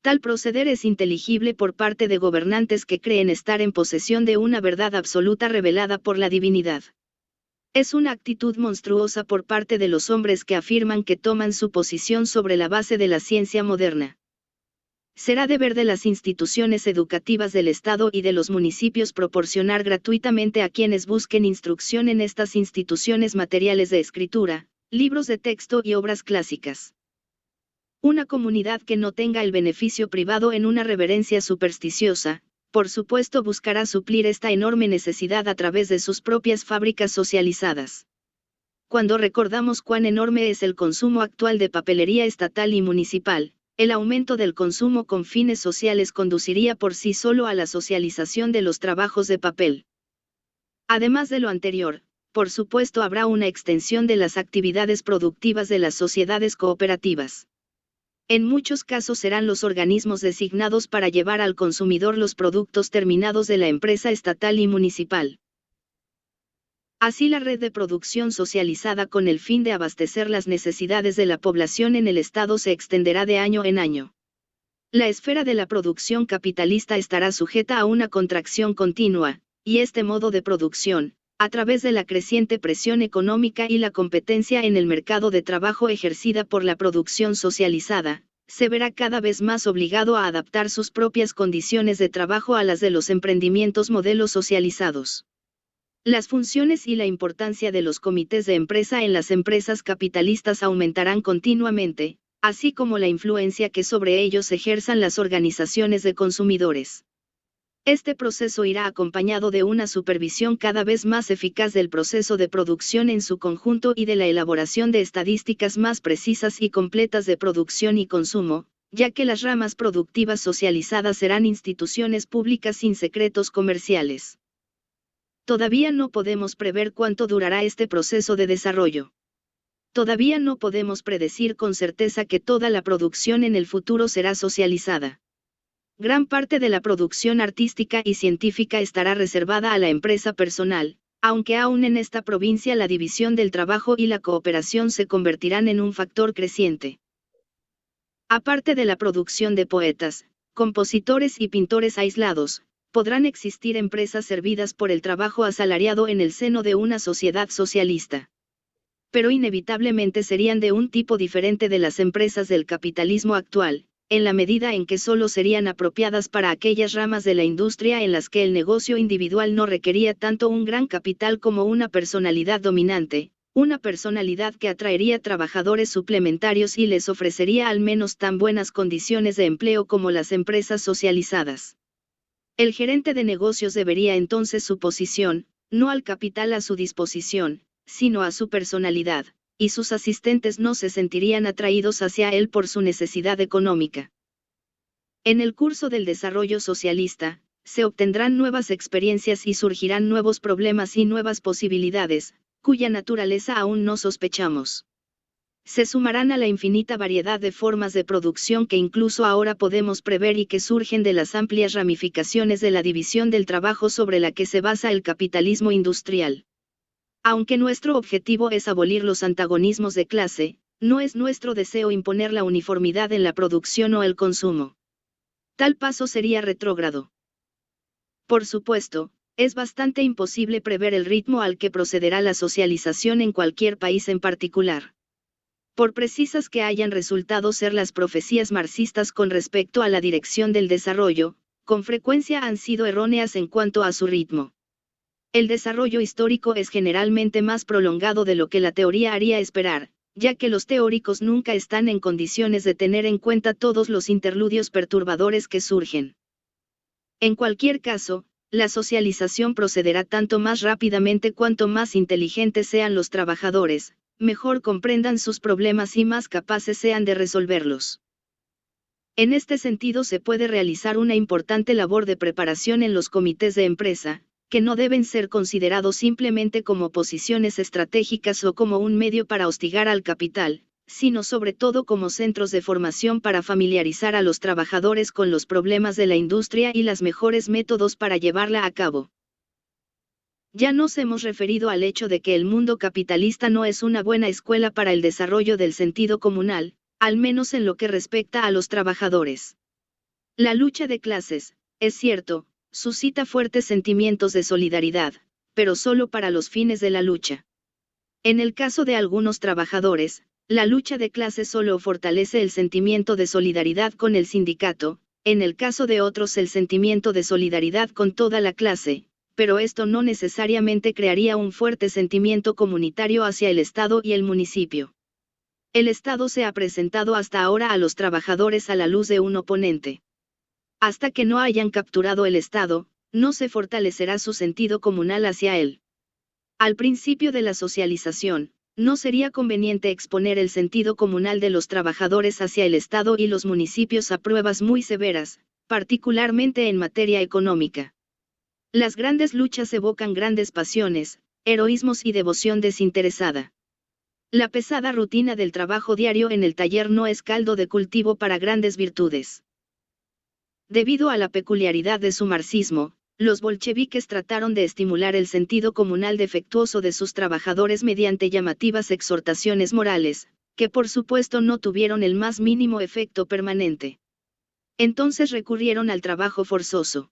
Tal proceder es inteligible por parte de gobernantes que creen estar en posesión de una verdad absoluta revelada por la divinidad. Es una actitud monstruosa por parte de los hombres que afirman que toman su posición sobre la base de la ciencia moderna. Será deber de las instituciones educativas del Estado y de los municipios proporcionar gratuitamente a quienes busquen instrucción en estas instituciones materiales de escritura, libros de texto y obras clásicas. Una comunidad que no tenga el beneficio privado en una reverencia supersticiosa, por supuesto buscará suplir esta enorme necesidad a través de sus propias fábricas socializadas. Cuando recordamos cuán enorme es el consumo actual de papelería estatal y municipal, el aumento del consumo con fines sociales conduciría por sí solo a la socialización de los trabajos de papel. Además de lo anterior, por supuesto habrá una extensión de las actividades productivas de las sociedades cooperativas. En muchos casos serán los organismos designados para llevar al consumidor los productos terminados de la empresa estatal y municipal. Así la red de producción socializada con el fin de abastecer las necesidades de la población en el Estado se extenderá de año en año. La esfera de la producción capitalista estará sujeta a una contracción continua, y este modo de producción, a través de la creciente presión económica y la competencia en el mercado de trabajo ejercida por la producción socializada, se verá cada vez más obligado a adaptar sus propias condiciones de trabajo a las de los emprendimientos modelos socializados. Las funciones y la importancia de los comités de empresa en las empresas capitalistas aumentarán continuamente, así como la influencia que sobre ellos ejerzan las organizaciones de consumidores. Este proceso irá acompañado de una supervisión cada vez más eficaz del proceso de producción en su conjunto y de la elaboración de estadísticas más precisas y completas de producción y consumo, ya que las ramas productivas socializadas serán instituciones públicas sin secretos comerciales. Todavía no podemos prever cuánto durará este proceso de desarrollo. Todavía no podemos predecir con certeza que toda la producción en el futuro será socializada. Gran parte de la producción artística y científica estará reservada a la empresa personal, aunque aún en esta provincia la división del trabajo y la cooperación se convertirán en un factor creciente. Aparte de la producción de poetas, compositores y pintores aislados, podrán existir empresas servidas por el trabajo asalariado en el seno de una sociedad socialista. Pero inevitablemente serían de un tipo diferente de las empresas del capitalismo actual, en la medida en que solo serían apropiadas para aquellas ramas de la industria en las que el negocio individual no requería tanto un gran capital como una personalidad dominante, una personalidad que atraería trabajadores suplementarios y les ofrecería al menos tan buenas condiciones de empleo como las empresas socializadas. El gerente de negocios debería entonces su posición, no al capital a su disposición, sino a su personalidad, y sus asistentes no se sentirían atraídos hacia él por su necesidad económica. En el curso del desarrollo socialista, se obtendrán nuevas experiencias y surgirán nuevos problemas y nuevas posibilidades, cuya naturaleza aún no sospechamos. Se sumarán a la infinita variedad de formas de producción que incluso ahora podemos prever y que surgen de las amplias ramificaciones de la división del trabajo sobre la que se basa el capitalismo industrial. Aunque nuestro objetivo es abolir los antagonismos de clase, no es nuestro deseo imponer la uniformidad en la producción o el consumo. Tal paso sería retrógrado. Por supuesto, es bastante imposible prever el ritmo al que procederá la socialización en cualquier país en particular. Por precisas que hayan resultado ser las profecías marxistas con respecto a la dirección del desarrollo, con frecuencia han sido erróneas en cuanto a su ritmo. El desarrollo histórico es generalmente más prolongado de lo que la teoría haría esperar, ya que los teóricos nunca están en condiciones de tener en cuenta todos los interludios perturbadores que surgen. En cualquier caso, la socialización procederá tanto más rápidamente cuanto más inteligentes sean los trabajadores, mejor comprendan sus problemas y más capaces sean de resolverlos. En este sentido se puede realizar una importante labor de preparación en los comités de empresa, que no deben ser considerados simplemente como posiciones estratégicas o como un medio para hostigar al capital, sino sobre todo como centros de formación para familiarizar a los trabajadores con los problemas de la industria y los mejores métodos para llevarla a cabo. Ya nos hemos referido al hecho de que el mundo capitalista no es una buena escuela para el desarrollo del sentido comunal, al menos en lo que respecta a los trabajadores. La lucha de clases, es cierto, suscita fuertes sentimientos de solidaridad, pero solo para los fines de la lucha. En el caso de algunos trabajadores, la lucha de clases solo fortalece el sentimiento de solidaridad con el sindicato, en el caso de otros el sentimiento de solidaridad con toda la clase, pero esto no necesariamente crearía un fuerte sentimiento comunitario hacia el Estado y el municipio. El Estado se ha presentado hasta ahora a los trabajadores a la luz de un oponente. Hasta que no hayan capturado el Estado, no se fortalecerá su sentido comunal hacia él. Al principio de la socialización, no sería conveniente exponer el sentido comunal de los trabajadores hacia el Estado y los municipios a pruebas muy severas, particularmente en materia económica. Las grandes luchas evocan grandes pasiones, heroísmos y devoción desinteresada. La pesada rutina del trabajo diario en el taller no es caldo de cultivo para grandes virtudes. Debido a la peculiaridad de su marxismo, los bolcheviques trataron de estimular el sentido comunal defectuoso de sus trabajadores mediante llamativas exhortaciones morales, que por supuesto no tuvieron el más mínimo efecto permanente. Entonces recurrieron al trabajo forzoso.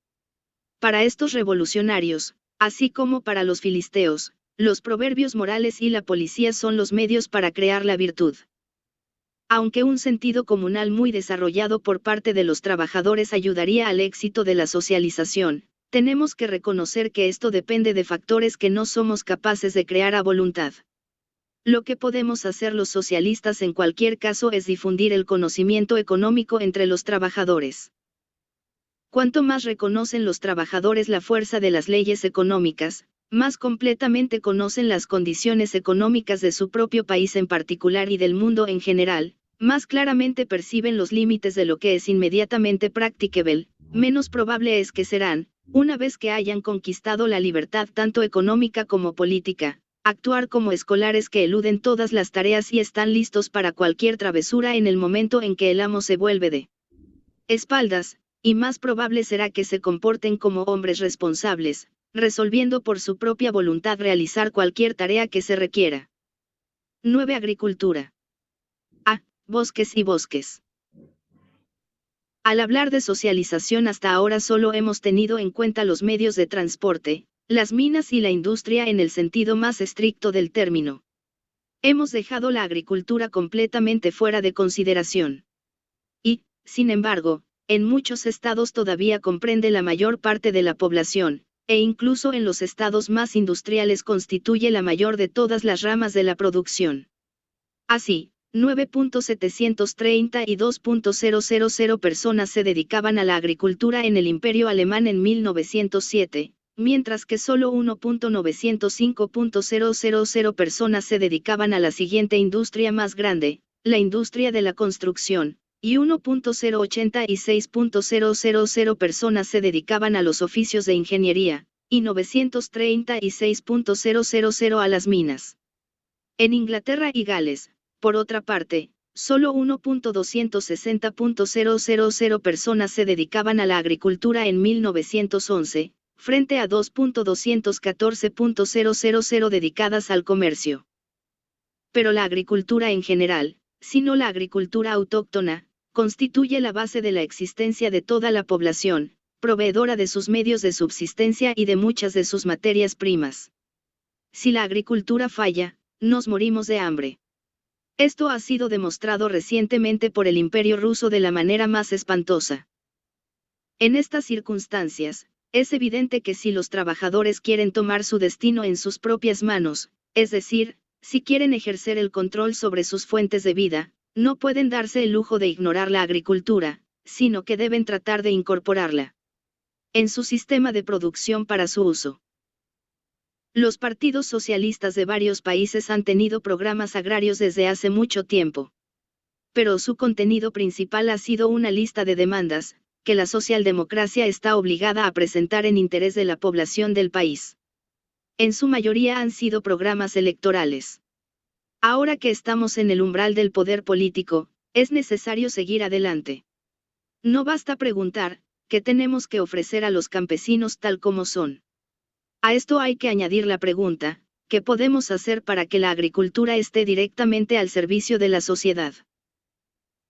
Para estos revolucionarios, así como para los filisteos, los proverbios morales y la policía son los medios para crear la virtud. Aunque un sentido comunal muy desarrollado por parte de los trabajadores ayudaría al éxito de la socialización, tenemos que reconocer que esto depende de factores que no somos capaces de crear a voluntad. Lo que podemos hacer los socialistas en cualquier caso es difundir el conocimiento económico entre los trabajadores. Cuanto más reconocen los trabajadores la fuerza de las leyes económicas, más completamente conocen las condiciones económicas de su propio país en particular y del mundo en general, más claramente perciben los límites de lo que es inmediatamente practicable, menos probable es que serán, una vez que hayan conquistado la libertad tanto económica como política, actuar como escolares que eluden todas las tareas y están listos para cualquier travesura en el momento en que el amo se vuelve de espaldas, y más probable será que se comporten como hombres responsables, resolviendo por su propia voluntad realizar cualquier tarea que se requiera. 9. Agricultura. A. Bosques y bosques. Al hablar de socialización hasta ahora solo hemos tenido en cuenta los medios de transporte, las minas y la industria en el sentido más estricto del término. Hemos dejado la agricultura completamente fuera de consideración. Y, sin embargo, en muchos estados todavía comprende la mayor parte de la población, e incluso en los estados más industriales constituye la mayor de todas las ramas de la producción. Así, 9.732.000 personas se dedicaban a la agricultura en el Imperio Alemán en 1907, mientras que solo 1.905.000 personas se dedicaban a la siguiente industria más grande, la industria de la construcción, y 1.086.000 personas se dedicaban a los oficios de ingeniería, y 936.000 a las minas. En Inglaterra y Gales, por otra parte, solo 1.260.000 personas se dedicaban a la agricultura en 1911, frente a 2.214.000 dedicadas al comercio. Pero la agricultura en general, si no la agricultura autóctona, constituye la base de la existencia de toda la población, proveedora de sus medios de subsistencia y de muchas de sus materias primas. Si la agricultura falla, nos morimos de hambre. Esto ha sido demostrado recientemente por el Imperio ruso de la manera más espantosa. En estas circunstancias, es evidente que si los trabajadores quieren tomar su destino en sus propias manos, es decir, si quieren ejercer el control sobre sus fuentes de vida, no pueden darse el lujo de ignorar la agricultura, sino que deben tratar de incorporarla en su sistema de producción para su uso. Los partidos socialistas de varios países han tenido programas agrarios desde hace mucho tiempo. Pero su contenido principal ha sido una lista de demandas, que la socialdemocracia está obligada a presentar en interés de la población del país. En su mayoría han sido programas electorales. Ahora que estamos en el umbral del poder político, es necesario seguir adelante. No basta preguntar, ¿qué tenemos que ofrecer a los campesinos tal como son? A esto hay que añadir la pregunta, ¿qué podemos hacer para que la agricultura esté directamente al servicio de la sociedad?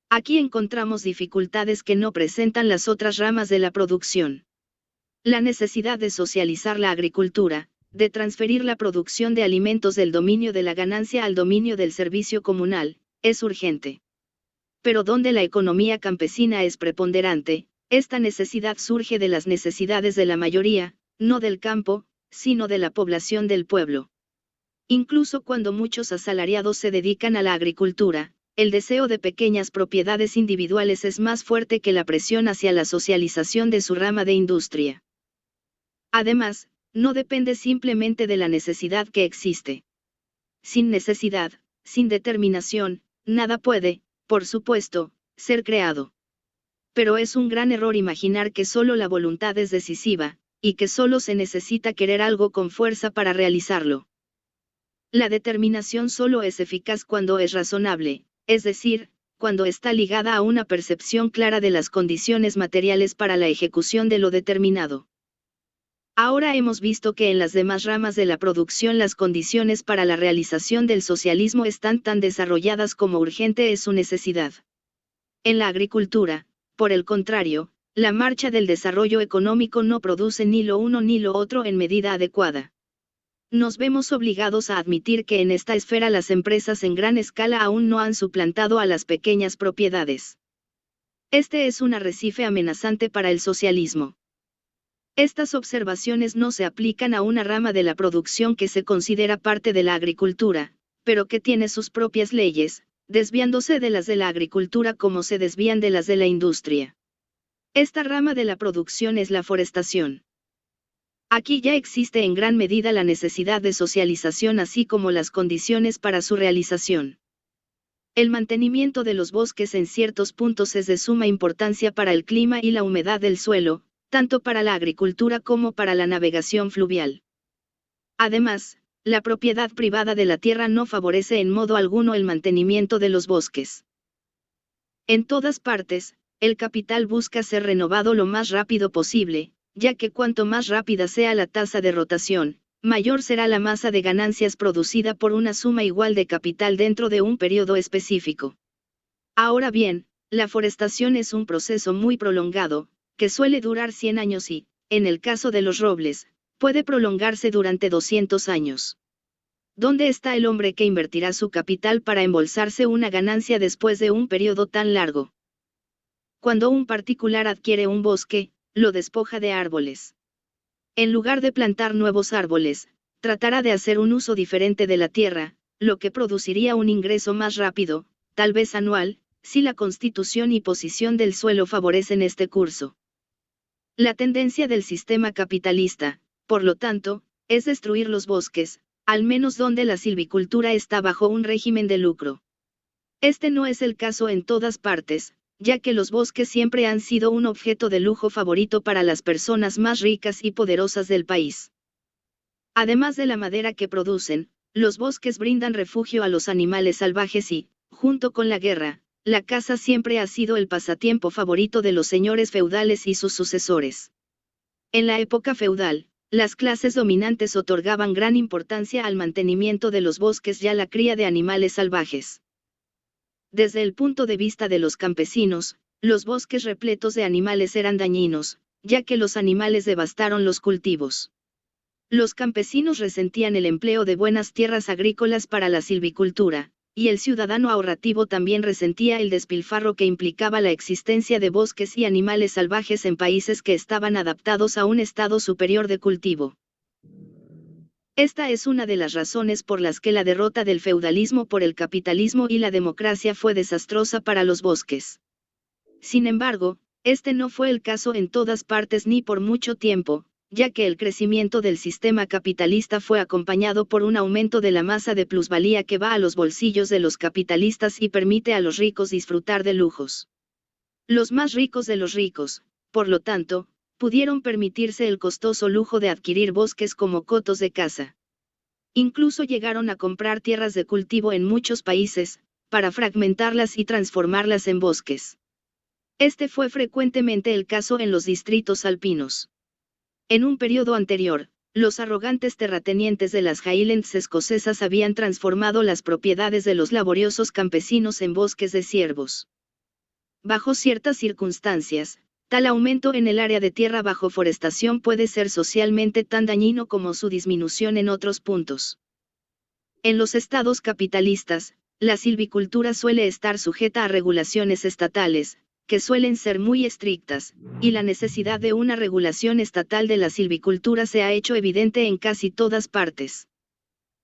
Aquí encontramos dificultades que no presentan las otras ramas de la producción. La necesidad de socializar la agricultura, de transferir la producción de alimentos del dominio de la ganancia al dominio del servicio comunal, es urgente. Pero donde la economía campesina es preponderante, esta necesidad surge de las necesidades de la mayoría, no del campo, sino de la población del pueblo. Incluso cuando muchos asalariados se dedican a la agricultura, el deseo de pequeñas propiedades individuales es más fuerte que la presión hacia la socialización de su rama de industria. Además, no depende simplemente de la necesidad que existe. Sin necesidad, sin determinación, nada puede, por supuesto, ser creado. Pero es un gran error imaginar que solo la voluntad es decisiva, y que solo se necesita querer algo con fuerza para realizarlo. La determinación solo es eficaz cuando es razonable, es decir, cuando está ligada a una percepción clara de las condiciones materiales para la ejecución de lo determinado. Ahora hemos visto que en las demás ramas de la producción las condiciones para la realización del socialismo están tan desarrolladas como urgente es su necesidad. En la agricultura, por el contrario, la marcha del desarrollo económico no produce ni lo uno ni lo otro en medida adecuada. nos vemos obligados a admitir que en esta esfera las empresas en gran escala aún no han suplantado a las pequeñas propiedades. Este es un arrecife amenazante para el socialismo. Estas observaciones no se aplican a una rama de la producción que se considera parte de la agricultura, pero que tiene sus propias leyes, desviándose de las de la agricultura como se desvían de las de la industria. Esta rama de la producción es la forestación. Aquí ya existe en gran medida la necesidad de socialización así como las condiciones para su realización. El mantenimiento de los bosques en ciertos puntos es de suma importancia para el clima y la humedad del suelo, tanto para la agricultura como para la navegación fluvial. Además, la propiedad privada de la tierra no favorece en modo alguno el mantenimiento de los bosques. En todas partes, el capital busca ser renovado lo más rápido posible, ya que cuanto más rápida sea la tasa de rotación, mayor será la masa de ganancias producida por una suma igual de capital dentro de un periodo específico. Ahora bien, la forestación es un proceso muy prolongado, que suele durar 100 años y, en el caso de los robles, puede prolongarse durante 200 años. ¿Dónde está el hombre que invertirá su capital para embolsarse una ganancia después de un periodo tan largo? Cuando un particular adquiere un bosque, lo despoja de árboles. En lugar de plantar nuevos árboles, tratará de hacer un uso diferente de la tierra, lo que produciría un ingreso más rápido, tal vez anual, si la constitución y posición del suelo favorecen este curso. La tendencia del sistema capitalista, por lo tanto, es destruir los bosques, al menos donde la silvicultura está bajo un régimen de lucro. Este no es el caso en todas partes, ya que los bosques siempre han sido un objeto de lujo favorito para las personas más ricas y poderosas del país. Además de la madera que producen, los bosques brindan refugio a los animales salvajes y, junto con la guerra, la caza siempre ha sido el pasatiempo favorito de los señores feudales y sus sucesores. En la época feudal, las clases dominantes otorgaban gran importancia al mantenimiento de los bosques y a la cría de animales salvajes. Desde el punto de vista de los campesinos, los bosques repletos de animales eran dañinos, ya que los animales devastaron los cultivos. Los campesinos resentían el empleo de buenas tierras agrícolas para la silvicultura, y el ciudadano ahorrativo también resentía el despilfarro que implicaba la existencia de bosques y animales salvajes en países que estaban adaptados a un estado superior de cultivo. Esta es una de las razones por las que la derrota del feudalismo por el capitalismo y la democracia fue desastrosa para los bosques. Sin embargo, este no fue el caso en todas partes ni por mucho tiempo, ya que el crecimiento del sistema capitalista fue acompañado por un aumento de la masa de plusvalía que va a los bolsillos de los capitalistas y permite a los ricos disfrutar de lujos. Los más ricos de los ricos, por lo tanto, pudieron permitirse el costoso lujo de adquirir bosques como cotos de caza. Incluso llegaron a comprar tierras de cultivo en muchos países, para fragmentarlas y transformarlas en bosques. Este fue frecuentemente el caso en los distritos alpinos. En un periodo anterior, los arrogantes terratenientes de las Highlands escocesas habían transformado las propiedades de los laboriosos campesinos en bosques de ciervos. Bajo ciertas circunstancias, tal aumento en el área de tierra bajo forestación puede ser socialmente tan dañino como su disminución en otros puntos. En los estados capitalistas, la silvicultura suele estar sujeta a regulaciones estatales, que suelen ser muy estrictas, y la necesidad de una regulación estatal de la silvicultura se ha hecho evidente en casi todas partes.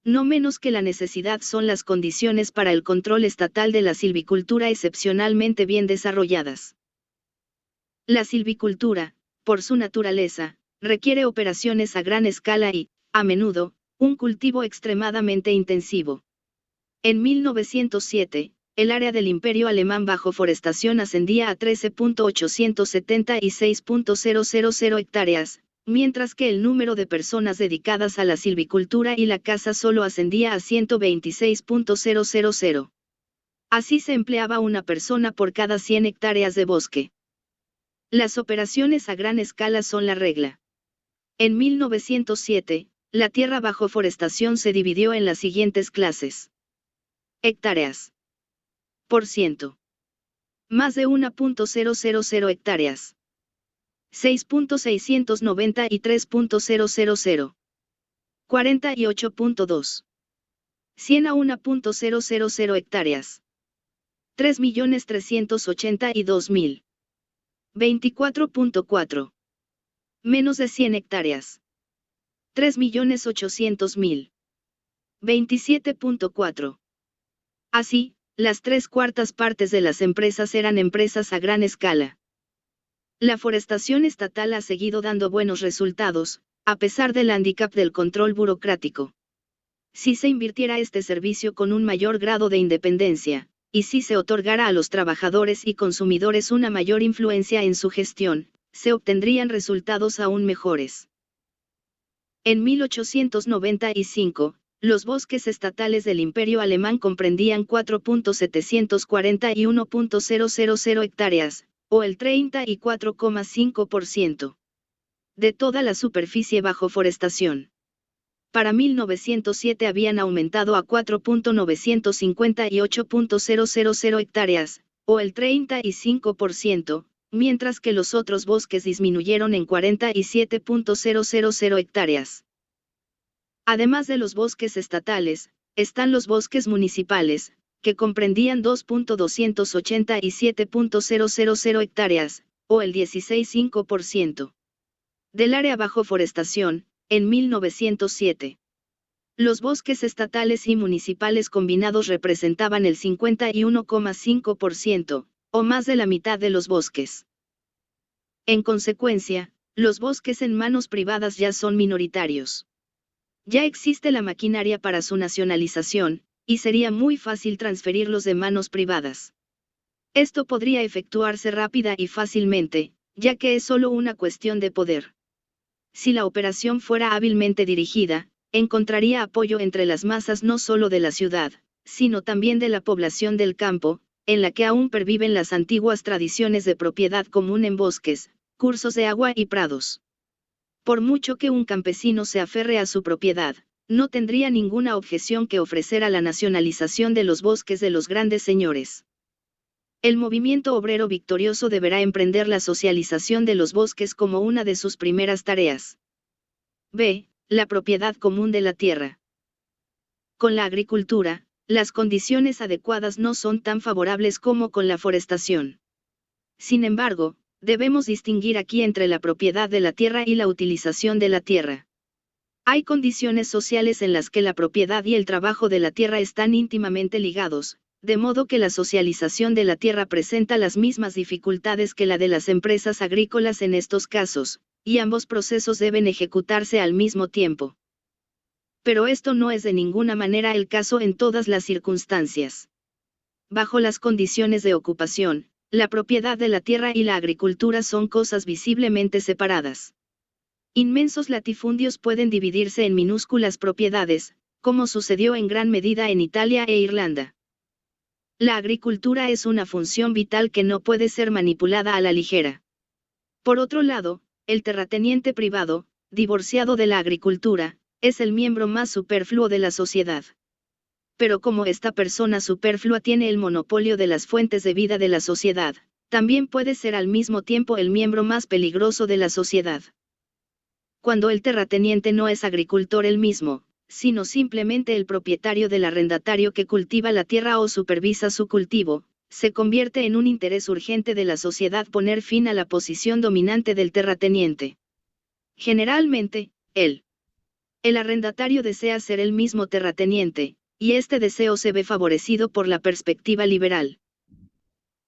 No menos que la necesidad son las condiciones para el control estatal de la silvicultura excepcionalmente bien desarrolladas. La silvicultura, por su naturaleza, requiere operaciones a gran escala y, a menudo, un cultivo extremadamente intensivo. En 1907, el área del Imperio Alemán bajo forestación ascendía a 13.876.000 hectáreas, mientras que el número de personas dedicadas a la silvicultura y la caza solo ascendía a 126.000. Así se empleaba una persona por cada 100 hectáreas de bosque. Las operaciones a gran escala son la regla. En 1907, la tierra bajo forestación se dividió en las siguientes clases. Hectáreas. Por ciento. Más de 1.000 hectáreas. 6.690 y 3.000. 48.2. 100 a 1.000 hectáreas. 3.382.000. 24.4. Menos de 100 hectáreas. 3.800.000. 27.4. Así, las 3/4 partes de las empresas eran empresas a gran escala. La forestación estatal ha seguido dando buenos resultados, a pesar del hándicap del control burocrático. Si se invirtiera este servicio con un mayor grado de independencia, y si se otorgara a los trabajadores y consumidores una mayor influencia en su gestión, se obtendrían resultados aún mejores. En 1895, los bosques estatales del Imperio Alemán comprendían 4.741.000 hectáreas, o el 34,5% de toda la superficie bajo forestación. Para 1907 habían aumentado a 4.958.000 hectáreas, o el 35%, mientras que los otros bosques disminuyeron en 47.000 hectáreas. Además de los bosques estatales, están los bosques municipales, que comprendían 2.287.000 hectáreas, o el 16,5%. Del área bajo forestación, en 1907. Los bosques estatales y municipales combinados representaban el 51,5%, o más de la mitad de los bosques. En consecuencia, los bosques en manos privadas ya son minoritarios. Ya existe la maquinaria para su nacionalización, y sería muy fácil transferirlos de manos privadas. Esto podría efectuarse rápida y fácilmente, ya que es solo una cuestión de poder. Si la operación fuera hábilmente dirigida, encontraría apoyo entre las masas no solo de la ciudad, sino también de la población del campo, en la que aún perviven las antiguas tradiciones de propiedad común en bosques, cursos de agua y prados. Por mucho que un campesino se aferre a su propiedad, no tendría ninguna objeción que ofrecer a la nacionalización de los bosques de los grandes señores. El movimiento obrero victorioso deberá emprender la socialización de los bosques como una de sus primeras tareas. B. La propiedad común de la tierra. Con la agricultura, las condiciones adecuadas no son tan favorables como con la forestación. Sin embargo, debemos distinguir aquí entre la propiedad de la tierra y la utilización de la tierra. Hay condiciones sociales en las que la propiedad y el trabajo de la tierra están íntimamente ligados, de modo que la socialización de la tierra presenta las mismas dificultades que la de las empresas agrícolas en estos casos, y ambos procesos deben ejecutarse al mismo tiempo. Pero esto no es de ninguna manera el caso en todas las circunstancias. Bajo las condiciones de ocupación, la propiedad de la tierra y la agricultura son cosas visiblemente separadas. Inmensos latifundios pueden dividirse en minúsculas propiedades, como sucedió en gran medida en Italia e Irlanda. La agricultura es una función vital que no puede ser manipulada a la ligera. Por otro lado, el terrateniente privado, divorciado de la agricultura, es el miembro más superfluo de la sociedad. Pero como esta persona superflua tiene el monopolio de las fuentes de vida de la sociedad, también puede ser al mismo tiempo el miembro más peligroso de la sociedad. Cuando el terrateniente no es agricultor él mismo, sino simplemente el propietario del arrendatario que cultiva la tierra o supervisa su cultivo, se convierte en un interés urgente de la sociedad poner fin a la posición dominante del terrateniente. Generalmente, el arrendatario desea ser el mismo terrateniente, y este deseo se ve favorecido por la perspectiva liberal.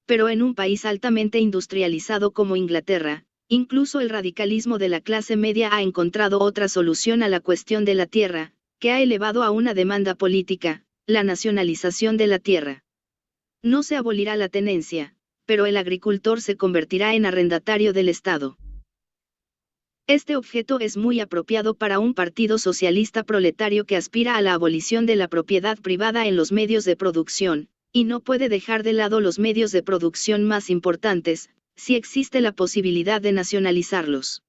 Pero en un país altamente industrializado como Inglaterra, incluso el radicalismo de la clase media ha encontrado otra solución a la cuestión de la tierra, que ha elevado a una demanda política, la nacionalización de la tierra. No se abolirá la tenencia, pero el agricultor se convertirá en arrendatario del Estado. Este objeto es muy apropiado para un partido socialista proletario que aspira a la abolición de la propiedad privada en los medios de producción, y no puede dejar de lado los medios de producción más importantes, si existe la posibilidad de nacionalizarlos.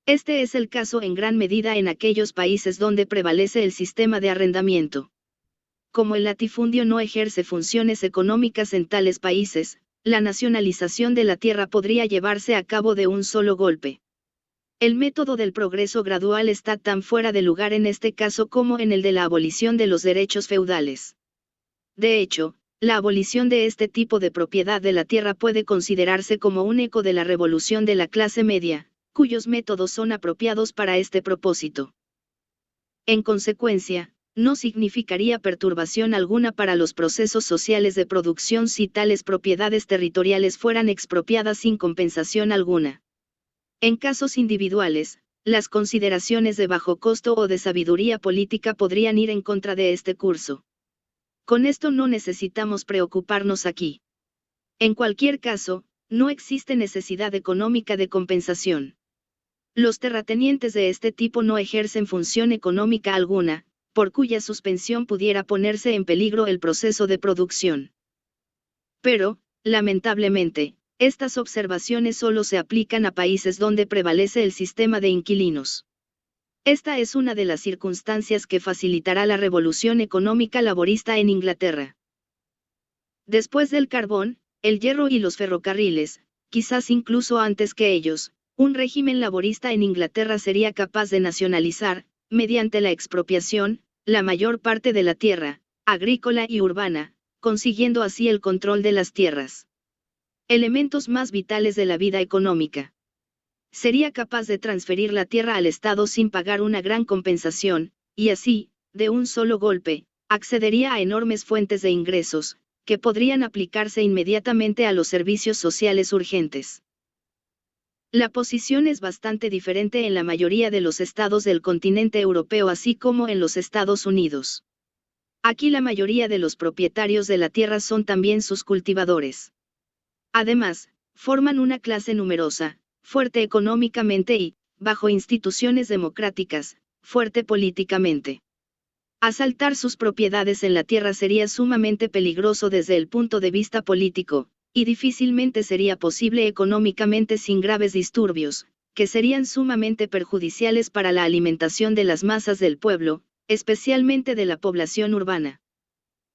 Este es el caso en gran medida en aquellos países donde prevalece el sistema de arrendamiento. Como el latifundio no ejerce funciones económicas en tales países, la nacionalización de la tierra podría llevarse a cabo de un solo golpe. El método del progreso gradual está tan fuera de lugar en este caso como en el de la abolición de los derechos feudales. De hecho, la abolición de este tipo de propiedad de la tierra puede considerarse como un eco de la revolución de la clase media, cuyos métodos son apropiados para este propósito. En consecuencia, no significaría perturbación alguna para los procesos sociales de producción si tales propiedades territoriales fueran expropiadas sin compensación alguna. En casos individuales, las consideraciones de bajo costo o de sabiduría política podrían ir en contra de este curso. Con esto no necesitamos preocuparnos aquí. En cualquier caso, no existe necesidad económica de compensación. Los terratenientes de este tipo no ejercen función económica alguna, por cuya suspensión pudiera ponerse en peligro el proceso de producción. Pero, lamentablemente, estas observaciones solo se aplican a países donde prevalece el sistema de inquilinos. Esta es una de las circunstancias que facilitará la revolución económica laborista en Inglaterra. Después del carbón, el hierro y los ferrocarriles, quizás incluso antes que ellos, un régimen laborista en Inglaterra sería capaz de nacionalizar, mediante la expropiación, la mayor parte de la tierra, agrícola y urbana, consiguiendo así el control de las tierras. Elementos más vitales de la vida económica. Sería capaz de transferir la tierra al Estado sin pagar una gran compensación, y así, de un solo golpe, accedería a enormes fuentes de ingresos, que podrían aplicarse inmediatamente a los servicios sociales urgentes. La posición es bastante diferente en la mayoría de los estados del continente europeo así como en los Estados Unidos. Aquí la mayoría de los propietarios de la tierra son también sus cultivadores. Además, forman una clase numerosa, fuerte económicamente y, bajo instituciones democráticas, fuerte políticamente. Asaltar sus propiedades en la tierra sería sumamente peligroso desde el punto de vista político, y difícilmente sería posible económicamente sin graves disturbios, que serían sumamente perjudiciales para la alimentación de las masas del pueblo, especialmente de la población urbana.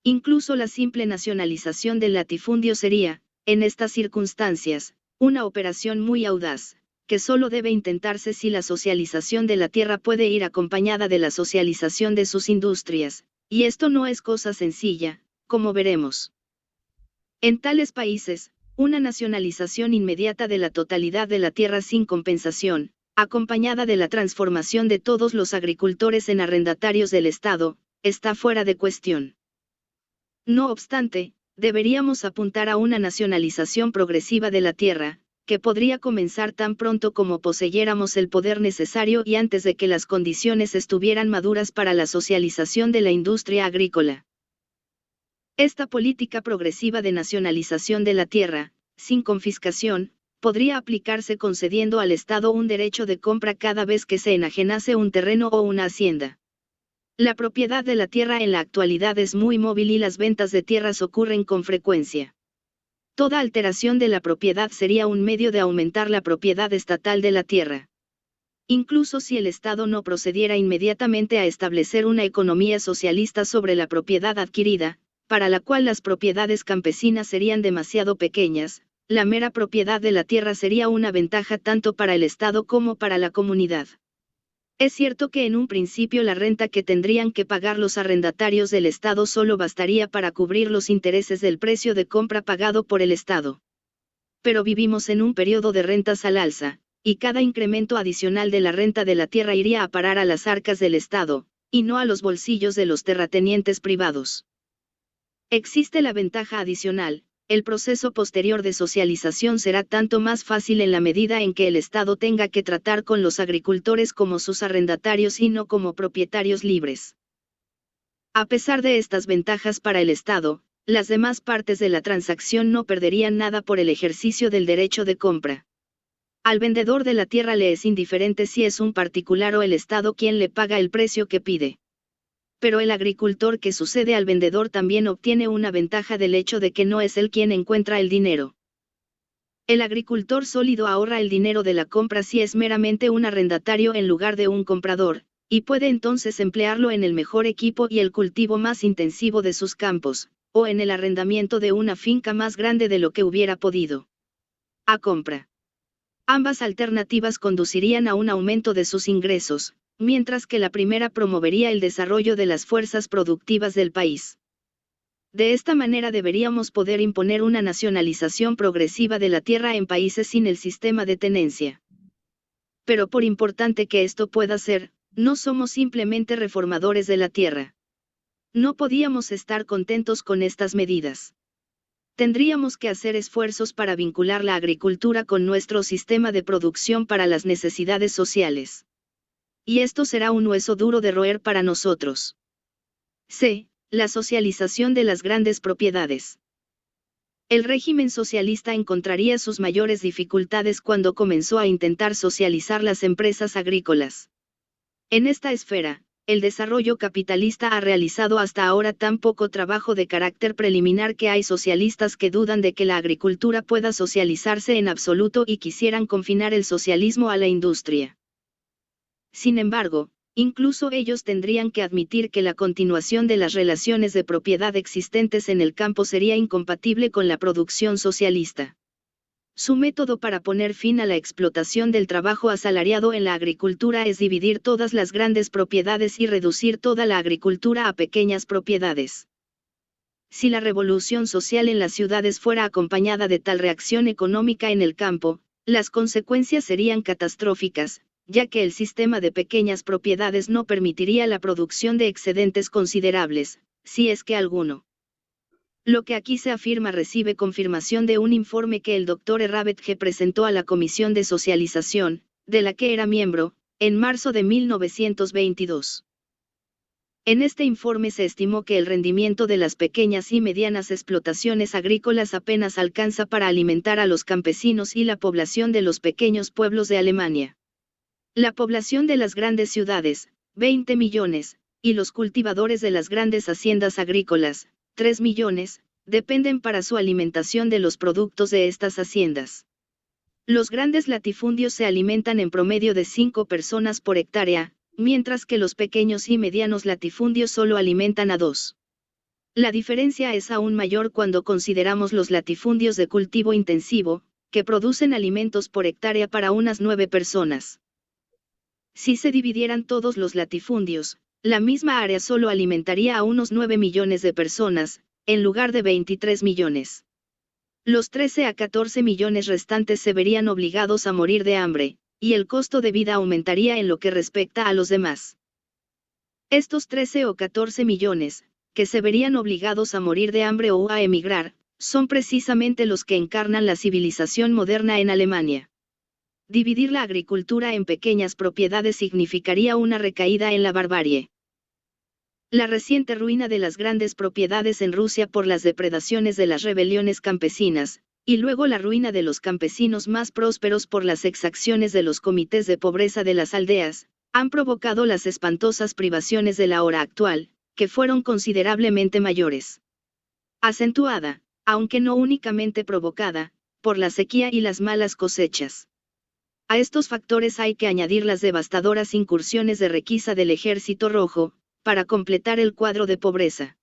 Incluso la simple nacionalización del latifundio sería, en estas circunstancias, una operación muy audaz, que solo debe intentarse si la socialización de la tierra puede ir acompañada de la socialización de sus industrias, y esto no es cosa sencilla, como veremos. En tales países, una nacionalización inmediata de la totalidad de la tierra sin compensación, acompañada de la transformación de todos los agricultores en arrendatarios del Estado, está fuera de cuestión. No obstante, deberíamos apuntar a una nacionalización progresiva de la tierra, que podría comenzar tan pronto como poseyéramos el poder necesario y antes de que las condiciones estuvieran maduras para la socialización de la industria agrícola. Esta política progresiva de nacionalización de la tierra, sin confiscación, podría aplicarse concediendo al Estado un derecho de compra cada vez que se enajenase un terreno o una hacienda. La propiedad de la tierra en la actualidad es muy móvil y las ventas de tierras ocurren con frecuencia. Toda alteración de la propiedad sería un medio de aumentar la propiedad estatal de la tierra. Incluso si el Estado no procediera inmediatamente a establecer una economía socialista sobre la propiedad adquirida, para la cual las propiedades campesinas serían demasiado pequeñas, la mera propiedad de la tierra sería una ventaja tanto para el Estado como para la comunidad. Es cierto que en un principio la renta que tendrían que pagar los arrendatarios del Estado solo bastaría para cubrir los intereses del precio de compra pagado por el Estado. Pero vivimos en un periodo de rentas al alza, y cada incremento adicional de la renta de la tierra iría a parar a las arcas del Estado, y no a los bolsillos de los terratenientes privados. Existe la ventaja adicional. El proceso posterior de socialización será tanto más fácil en la medida en que el Estado tenga que tratar con los agricultores como sus arrendatarios y no como propietarios libres. A pesar de estas ventajas para el Estado, las demás partes de la transacción no perderían nada por el ejercicio del derecho de compra. Al vendedor de la tierra le es indiferente si es un particular o el Estado quien le paga el precio que pide. Pero el agricultor que sucede al vendedor también obtiene una ventaja del hecho de que no es él quien encuentra el dinero. El agricultor sólido ahorra el dinero de la compra si es meramente un arrendatario en lugar de un comprador, y puede entonces emplearlo en el mejor equipo y el cultivo más intensivo de sus campos, o en el arrendamiento de una finca más grande de lo que hubiera podido. A compra. Ambas alternativas conducirían a un aumento de sus ingresos, mientras que la primera promovería el desarrollo de las fuerzas productivas del país. De esta manera deberíamos poder imponer una nacionalización progresiva de la tierra en países sin el sistema de tenencia. Pero por importante que esto pueda ser, no somos simplemente reformadores de la tierra. No podíamos estar contentos con estas medidas. Tendríamos que hacer esfuerzos para vincular la agricultura con nuestro sistema de producción para las necesidades sociales. Y esto será un hueso duro de roer para nosotros. C. La socialización de las grandes propiedades. El régimen socialista encontraría sus mayores dificultades cuando comenzó a intentar socializar las empresas agrícolas. En esta esfera, el desarrollo capitalista ha realizado hasta ahora tan poco trabajo de carácter preliminar que hay socialistas que dudan de que la agricultura pueda socializarse en absoluto y quisieran confinar el socialismo a la industria. Sin embargo, incluso ellos tendrían que admitir que la continuación de las relaciones de propiedad existentes en el campo sería incompatible con la producción socialista. Su método para poner fin a la explotación del trabajo asalariado en la agricultura es dividir todas las grandes propiedades y reducir toda la agricultura a pequeñas propiedades. Si la revolución social en las ciudades fuera acompañada de tal reacción económica en el campo, las consecuencias serían catastróficas, ya que el sistema de pequeñas propiedades no permitiría la producción de excedentes considerables, si es que alguno. Lo que aquí se afirma recibe confirmación de un informe que el Dr. Rabbet G. presentó a la Comisión de Socialización, de la que era miembro, en marzo de 1922. En este informe se estimó que el rendimiento de las pequeñas y medianas explotaciones agrícolas apenas alcanza para alimentar a los campesinos y la población de los pequeños pueblos de Alemania. La población de las grandes ciudades, 20 millones, y los cultivadores de las grandes haciendas agrícolas, 3 millones, dependen para su alimentación de los productos de estas haciendas. Los grandes latifundios se alimentan en promedio de 5 personas por hectárea, mientras que los pequeños y medianos latifundios solo alimentan a 2. La diferencia es aún mayor cuando consideramos los latifundios de cultivo intensivo, que producen alimentos por hectárea para unas 9 personas. Si se dividieran todos los latifundios, la misma área solo alimentaría a unos 9 millones de personas, en lugar de 23 millones. Los 13 a 14 millones restantes se verían obligados a morir de hambre, y el costo de vida aumentaría en lo que respecta a los demás. Estos 13 o 14 millones, que se verían obligados a morir de hambre o a emigrar, son precisamente los que encarnan la civilización moderna en Alemania. Dividir la agricultura en pequeñas propiedades significaría una recaída en la barbarie. La reciente ruina de las grandes propiedades en Rusia por las depredaciones de las rebeliones campesinas, y luego la ruina de los campesinos más prósperos por las exacciones de los comités de pobreza de las aldeas, han provocado las espantosas privaciones de la hora actual, que fueron considerablemente mayores. Acentuada, aunque no únicamente provocada, por la sequía y las malas cosechas. A estos factores hay que añadir las devastadoras incursiones de requisa del Ejército Rojo, para completar el cuadro de pobreza.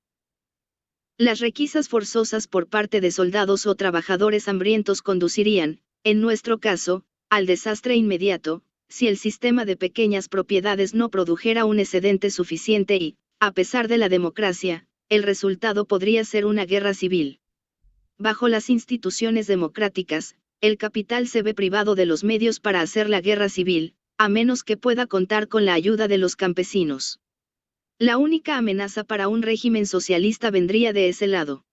Las requisas forzosas por parte de soldados o trabajadores hambrientos conducirían, en nuestro caso, al desastre inmediato, si el sistema de pequeñas propiedades no produjera un excedente suficiente y, a pesar de la democracia, el resultado podría ser una guerra civil. Bajo las instituciones democráticas, el capital se ve privado de los medios para hacer la guerra civil, a menos que pueda contar con la ayuda de los campesinos. La única amenaza para un régimen socialista vendría de ese lado.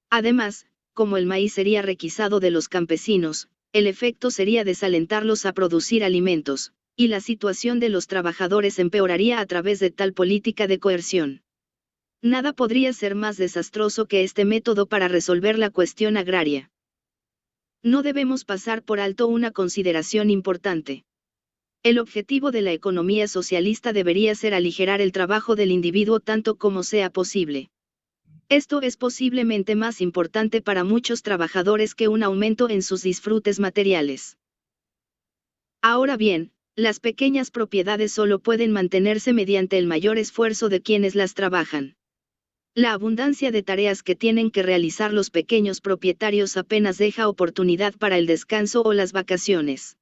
Además, como el maíz sería requisado de los campesinos, el efecto sería desalentarlos a producir alimentos, y la situación de los trabajadores empeoraría a través de tal política de coerción. Nada podría ser más desastroso que este método para resolver la cuestión agraria. No debemos pasar por alto una consideración importante. El objetivo de la economía socialista debería ser aligerar el trabajo del individuo tanto como sea posible. Esto es posiblemente más importante para muchos trabajadores que un aumento en sus disfrutes materiales. Ahora bien, las pequeñas propiedades solo pueden mantenerse mediante el mayor esfuerzo de quienes las trabajan. La abundancia de tareas que tienen que realizar los pequeños propietarios apenas deja oportunidad para el descanso o las vacaciones.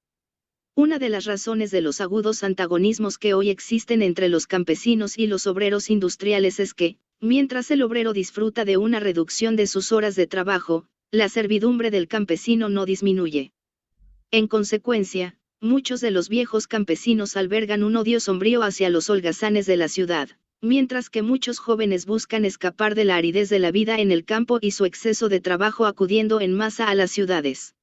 Una de las razones de los agudos antagonismos que hoy existen entre los campesinos y los obreros industriales es que, mientras el obrero disfruta de una reducción de sus horas de trabajo, la servidumbre del campesino no disminuye. En consecuencia, muchos de los viejos campesinos albergan un odio sombrío hacia los holgazanes de la ciudad, mientras que muchos jóvenes buscan escapar de la aridez de la vida en el campo y su exceso de trabajo acudiendo en masa a las ciudades.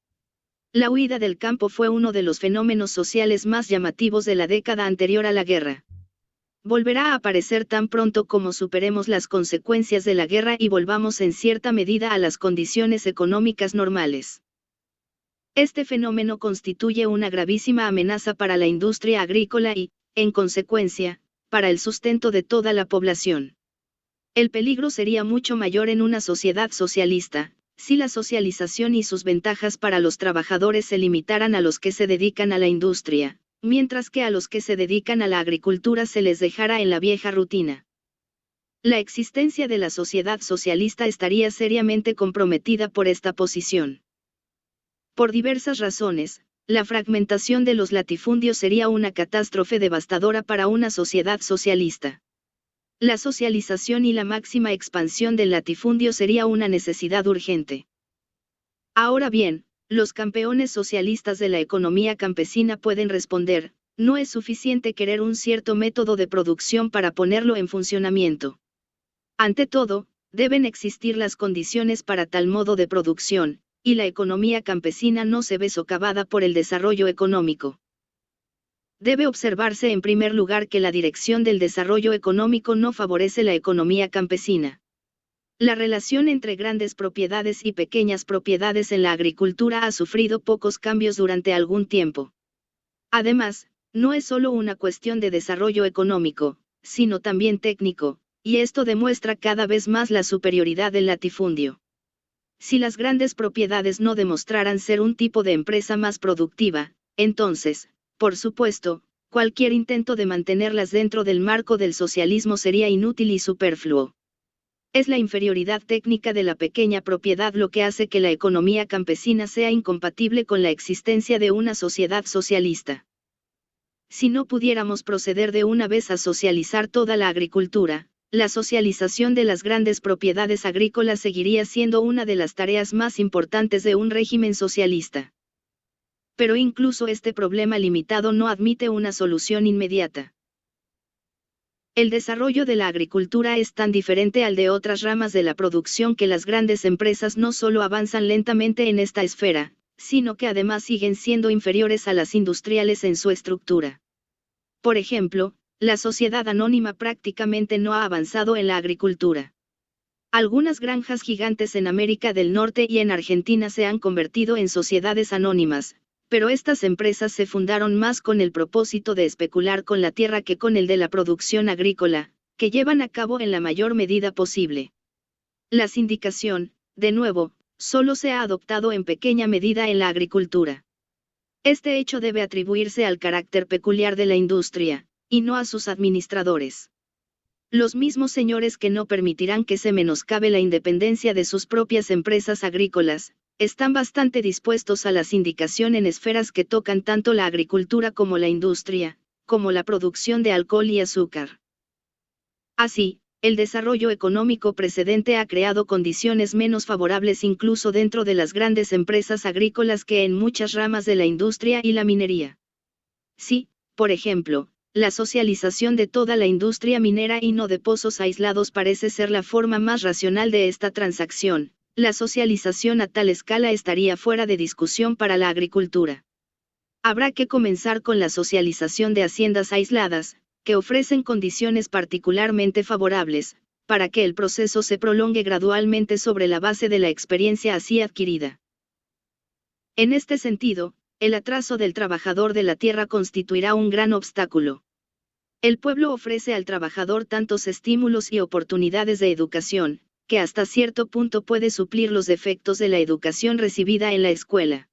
La huida del campo fue uno de los fenómenos sociales más llamativos de la década anterior a la guerra. Volverá a aparecer tan pronto como superemos las consecuencias de la guerra y volvamos en cierta medida a las condiciones económicas normales. Este fenómeno constituye una gravísima amenaza para la industria agrícola y, en consecuencia, para el sustento de toda la población. El peligro sería mucho mayor en una sociedad socialista, si la socialización y sus ventajas para los trabajadores se limitaran a los que se dedican a la industria, mientras que a los que se dedican a la agricultura se les dejara en la vieja rutina. La existencia de la sociedad socialista estaría seriamente comprometida por esta posición. Por diversas razones, la fragmentación de los latifundios sería una catástrofe devastadora para una sociedad socialista. La socialización y la máxima expansión del latifundio sería una necesidad urgente. Ahora bien, los campeones socialistas de la economía campesina pueden responder, no es suficiente querer un cierto método de producción para ponerlo en funcionamiento. Ante todo, deben existir las condiciones para tal modo de producción, y la economía campesina no se ve socavada por el desarrollo económico. Debe observarse en primer lugar que la dirección del desarrollo económico no favorece la economía campesina. La relación entre grandes propiedades y pequeñas propiedades en la agricultura ha sufrido pocos cambios durante algún tiempo. Además, no es solo una cuestión de desarrollo económico, sino también técnico, y esto demuestra cada vez más la superioridad del latifundio. Si las grandes propiedades no demostraran ser un tipo de empresa más productiva, entonces, por supuesto, cualquier intento de mantenerlas dentro del marco del socialismo sería inútil y superfluo. Es la inferioridad técnica de la pequeña propiedad lo que hace que la economía campesina sea incompatible con la existencia de una sociedad socialista. Si no pudiéramos proceder de una vez a socializar toda la agricultura, la socialización de las grandes propiedades agrícolas seguiría siendo una de las tareas más importantes de un régimen socialista. Pero incluso este problema limitado no admite una solución inmediata. El desarrollo de la agricultura es tan diferente al de otras ramas de la producción que las grandes empresas no solo avanzan lentamente en esta esfera, sino que además siguen siendo inferiores a las industriales en su estructura. Por ejemplo, la sociedad anónima prácticamente no ha avanzado en la agricultura. Algunas granjas gigantes en América del Norte y en Argentina se han convertido en sociedades anónimas, pero estas empresas se fundaron más con el propósito de especular con la tierra que con el de la producción agrícola, que llevan a cabo en la mayor medida posible. La sindicación, de nuevo, solo se ha adoptado en pequeña medida en la agricultura. Este hecho debe atribuirse al carácter peculiar de la industria, y no a sus administradores. Los mismos señores que no permitirán que se menoscabe la independencia de sus propias empresas agrícolas, están bastante dispuestos a la sindicación en esferas que tocan tanto la agricultura como la industria, como la producción de alcohol y azúcar. Así, el desarrollo económico precedente ha creado condiciones menos favorables incluso dentro de las grandes empresas agrícolas que en muchas ramas de la industria y la minería. Sí, por ejemplo, la socialización de toda la industria minera y no de pozos aislados parece ser la forma más racional de esta transacción. La socialización a tal escala estaría fuera de discusión para la agricultura. Habrá que comenzar con la socialización de haciendas aisladas, que ofrecen condiciones particularmente favorables, para que el proceso se prolongue gradualmente sobre la base de la experiencia así adquirida. En este sentido, el atraso del trabajador de la tierra constituirá un gran obstáculo. El pueblo ofrece al trabajador tantos estímulos y oportunidades de educación, que hasta cierto punto puede suplir los defectos de la educación recibida en la escuela.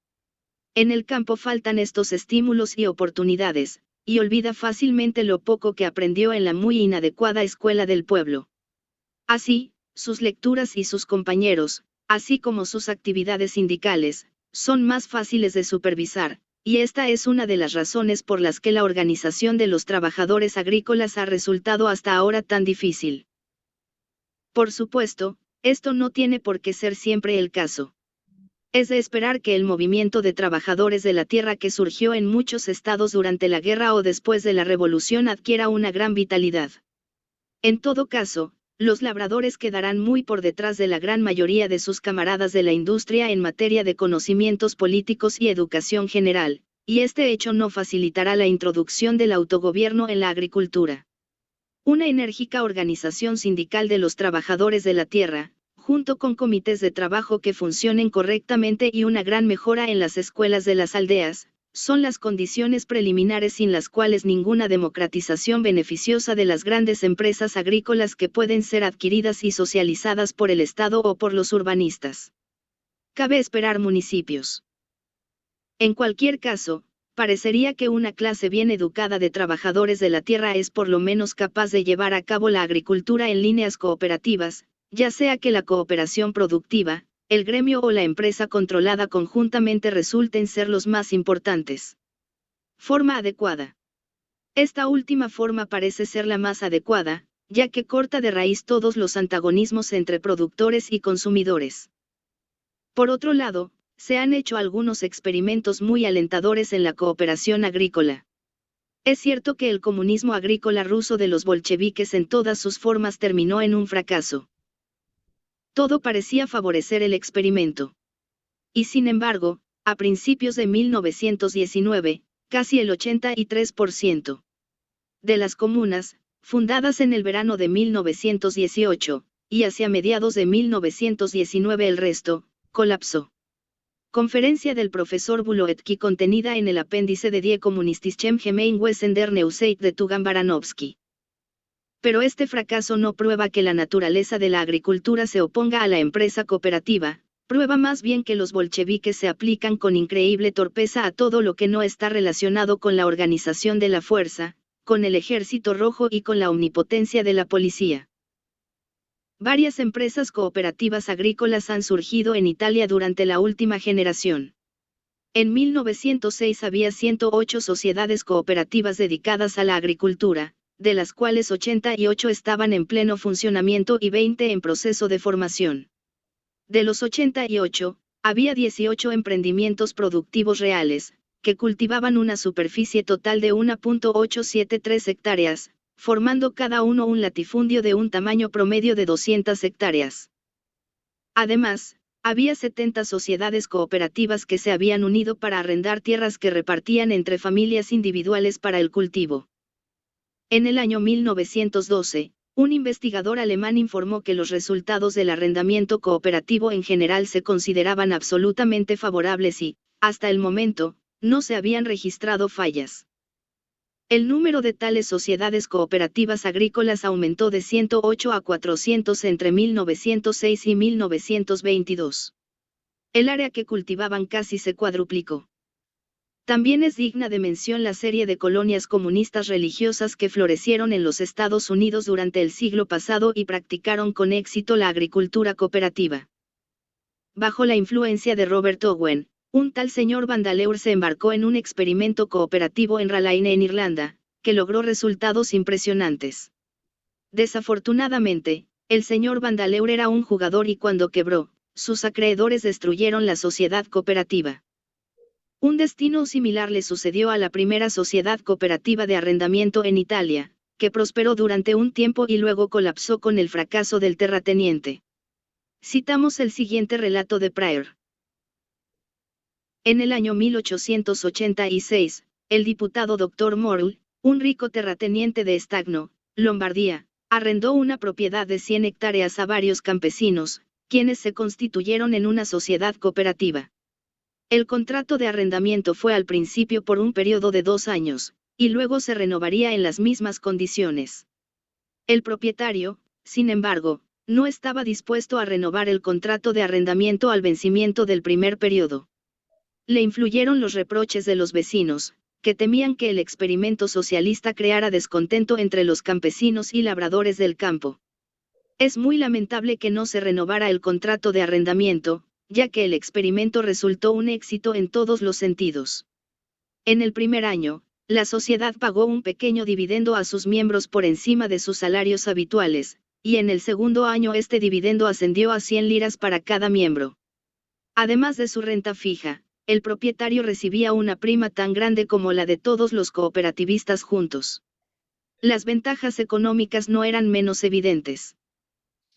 En el campo faltan estos estímulos y oportunidades, y olvida fácilmente lo poco que aprendió en la muy inadecuada escuela del pueblo. Así, sus lecturas y sus compañeros, así como sus actividades sindicales, son más fáciles de supervisar, y esta es una de las razones por las que la organización de los trabajadores agrícolas ha resultado hasta ahora tan difícil. Por supuesto, esto no tiene por qué ser siempre el caso. Es de esperar que el movimiento de trabajadores de la tierra que surgió en muchos estados durante la guerra o después de la revolución adquiera una gran vitalidad. En todo caso, los labradores quedarán muy por detrás de la gran mayoría de sus camaradas de la industria en materia de conocimientos políticos y educación general, y este hecho no facilitará la introducción del autogobierno en la agricultura. Una enérgica organización sindical de los trabajadores de la tierra, junto con comités de trabajo que funcionen correctamente y una gran mejora en las escuelas de las aldeas, son las condiciones preliminares sin las cuales ninguna democratización beneficiosa de las grandes empresas agrícolas que pueden ser adquiridas y socializadas por el Estado o por los urbanistas. Cabe esperar municipios. En cualquier caso, parecería que una clase bien educada de trabajadores de la tierra es por lo menos capaz de llevar a cabo la agricultura en líneas cooperativas, ya sea que la cooperación productiva, el gremio o la empresa controlada conjuntamente resulten ser los más importantes. Forma adecuada. Esta última forma parece ser la más adecuada, ya que corta de raíz todos los antagonismos entre productores y consumidores. Por otro lado, se han hecho algunos experimentos muy alentadores en la cooperación agrícola. Es cierto que el comunismo agrícola ruso de los bolcheviques en todas sus formas terminó en un fracaso. Todo parecía favorecer el experimento. Y sin embargo, a principios de 1919, casi el 83% de las comunas, fundadas en el verano de 1918, y hacia mediados de 1919 el resto, colapsó. Conferencia del profesor Buloetsky contenida en el apéndice de Die Kommunistischen Gemeinwesen der Neuzeit de Tugan Baranovsky. Pero este fracaso no prueba que la naturaleza de la agricultura se oponga a la empresa cooperativa, prueba más bien que los bolcheviques se aplican con increíble torpeza a todo lo que no está relacionado con la organización de la fuerza, con el ejército rojo y con la omnipotencia de la policía. Varias empresas cooperativas agrícolas han surgido en Italia durante la última generación. En 1906 había 108 sociedades cooperativas dedicadas a la agricultura, de las cuales 88 estaban en pleno funcionamiento y 20 en proceso de formación. De los 88, había 18 emprendimientos productivos reales, que cultivaban una superficie total de 1.873 hectáreas, formando cada uno un latifundio de un tamaño promedio de 200 hectáreas. Además, había 70 sociedades cooperativas que se habían unido para arrendar tierras que repartían entre familias individuales para el cultivo. En el año 1912, un investigador alemán informó que los resultados del arrendamiento cooperativo en general se consideraban absolutamente favorables y, hasta el momento, no se habían registrado fallas. El número de tales sociedades cooperativas agrícolas aumentó de 108 a 400 entre 1906 y 1922. El área que cultivaban casi se cuadruplicó. También es digna de mención la serie de colonias comunistas religiosas que florecieron en los Estados Unidos durante el siglo pasado y practicaron con éxito la agricultura cooperativa. Bajo la influencia de Robert Owen, un tal señor Vandeleur se embarcó en un experimento cooperativo en Raleigh en Irlanda, que logró resultados impresionantes. Desafortunadamente, el señor Vandeleur era un jugador y cuando quebró, sus acreedores destruyeron la sociedad cooperativa. Un destino similar le sucedió a la primera sociedad cooperativa de arrendamiento en Italia, que prosperó durante un tiempo y luego colapsó con el fracaso del terrateniente. Citamos el siguiente relato de Pryor. En el año 1886, el diputado Dr. Morrill, un rico terrateniente de Stagno, Lombardía, arrendó una propiedad de 100 hectáreas a varios campesinos, quienes se constituyeron en una sociedad cooperativa. El contrato de arrendamiento fue al principio por un periodo de 2 años, y luego se renovaría en las mismas condiciones. El propietario, sin embargo, no estaba dispuesto a renovar el contrato de arrendamiento al vencimiento del primer periodo. Le influyeron los reproches de los vecinos, que temían que el experimento socialista creara descontento entre los campesinos y labradores del campo. Es muy lamentable que no se renovara el contrato de arrendamiento, ya que el experimento resultó un éxito en todos los sentidos. En el primer año, la sociedad pagó un pequeño dividendo a sus miembros por encima de sus salarios habituales, y en el segundo año este dividendo ascendió a 100 liras para cada miembro. Además de su renta fija, el propietario recibía una prima tan grande como la de todos los cooperativistas juntos. Las ventajas económicas no eran menos evidentes.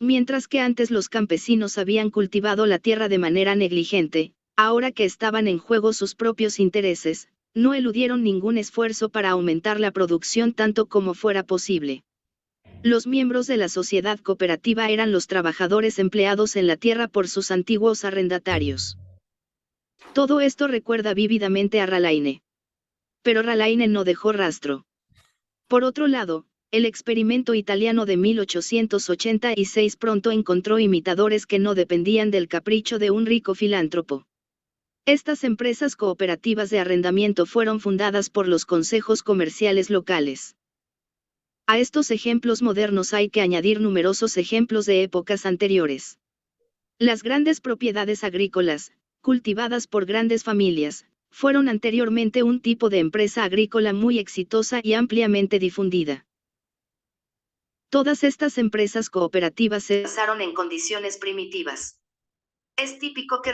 Mientras que antes los campesinos habían cultivado la tierra de manera negligente, ahora que estaban en juego sus propios intereses, no eludieron ningún esfuerzo para aumentar la producción tanto como fuera posible. Los miembros de la sociedad cooperativa eran los trabajadores empleados en la tierra por sus antiguos arrendatarios. Todo esto recuerda vívidamente a Ralaine. Pero Ralaine no dejó rastro. Por otro lado, el experimento italiano de 1886 pronto encontró imitadores que no dependían del capricho de un rico filántropo. Estas empresas cooperativas de arrendamiento fueron fundadas por los consejos comerciales locales. A estos ejemplos modernos hay que añadir numerosos ejemplos de épocas anteriores. Las grandes propiedades agrícolas, cultivadas por grandes familias, fueron anteriormente un tipo de empresa agrícola muy exitosa y ampliamente difundida. Todas estas empresas cooperativas se basaron en condiciones primitivas. Es típico que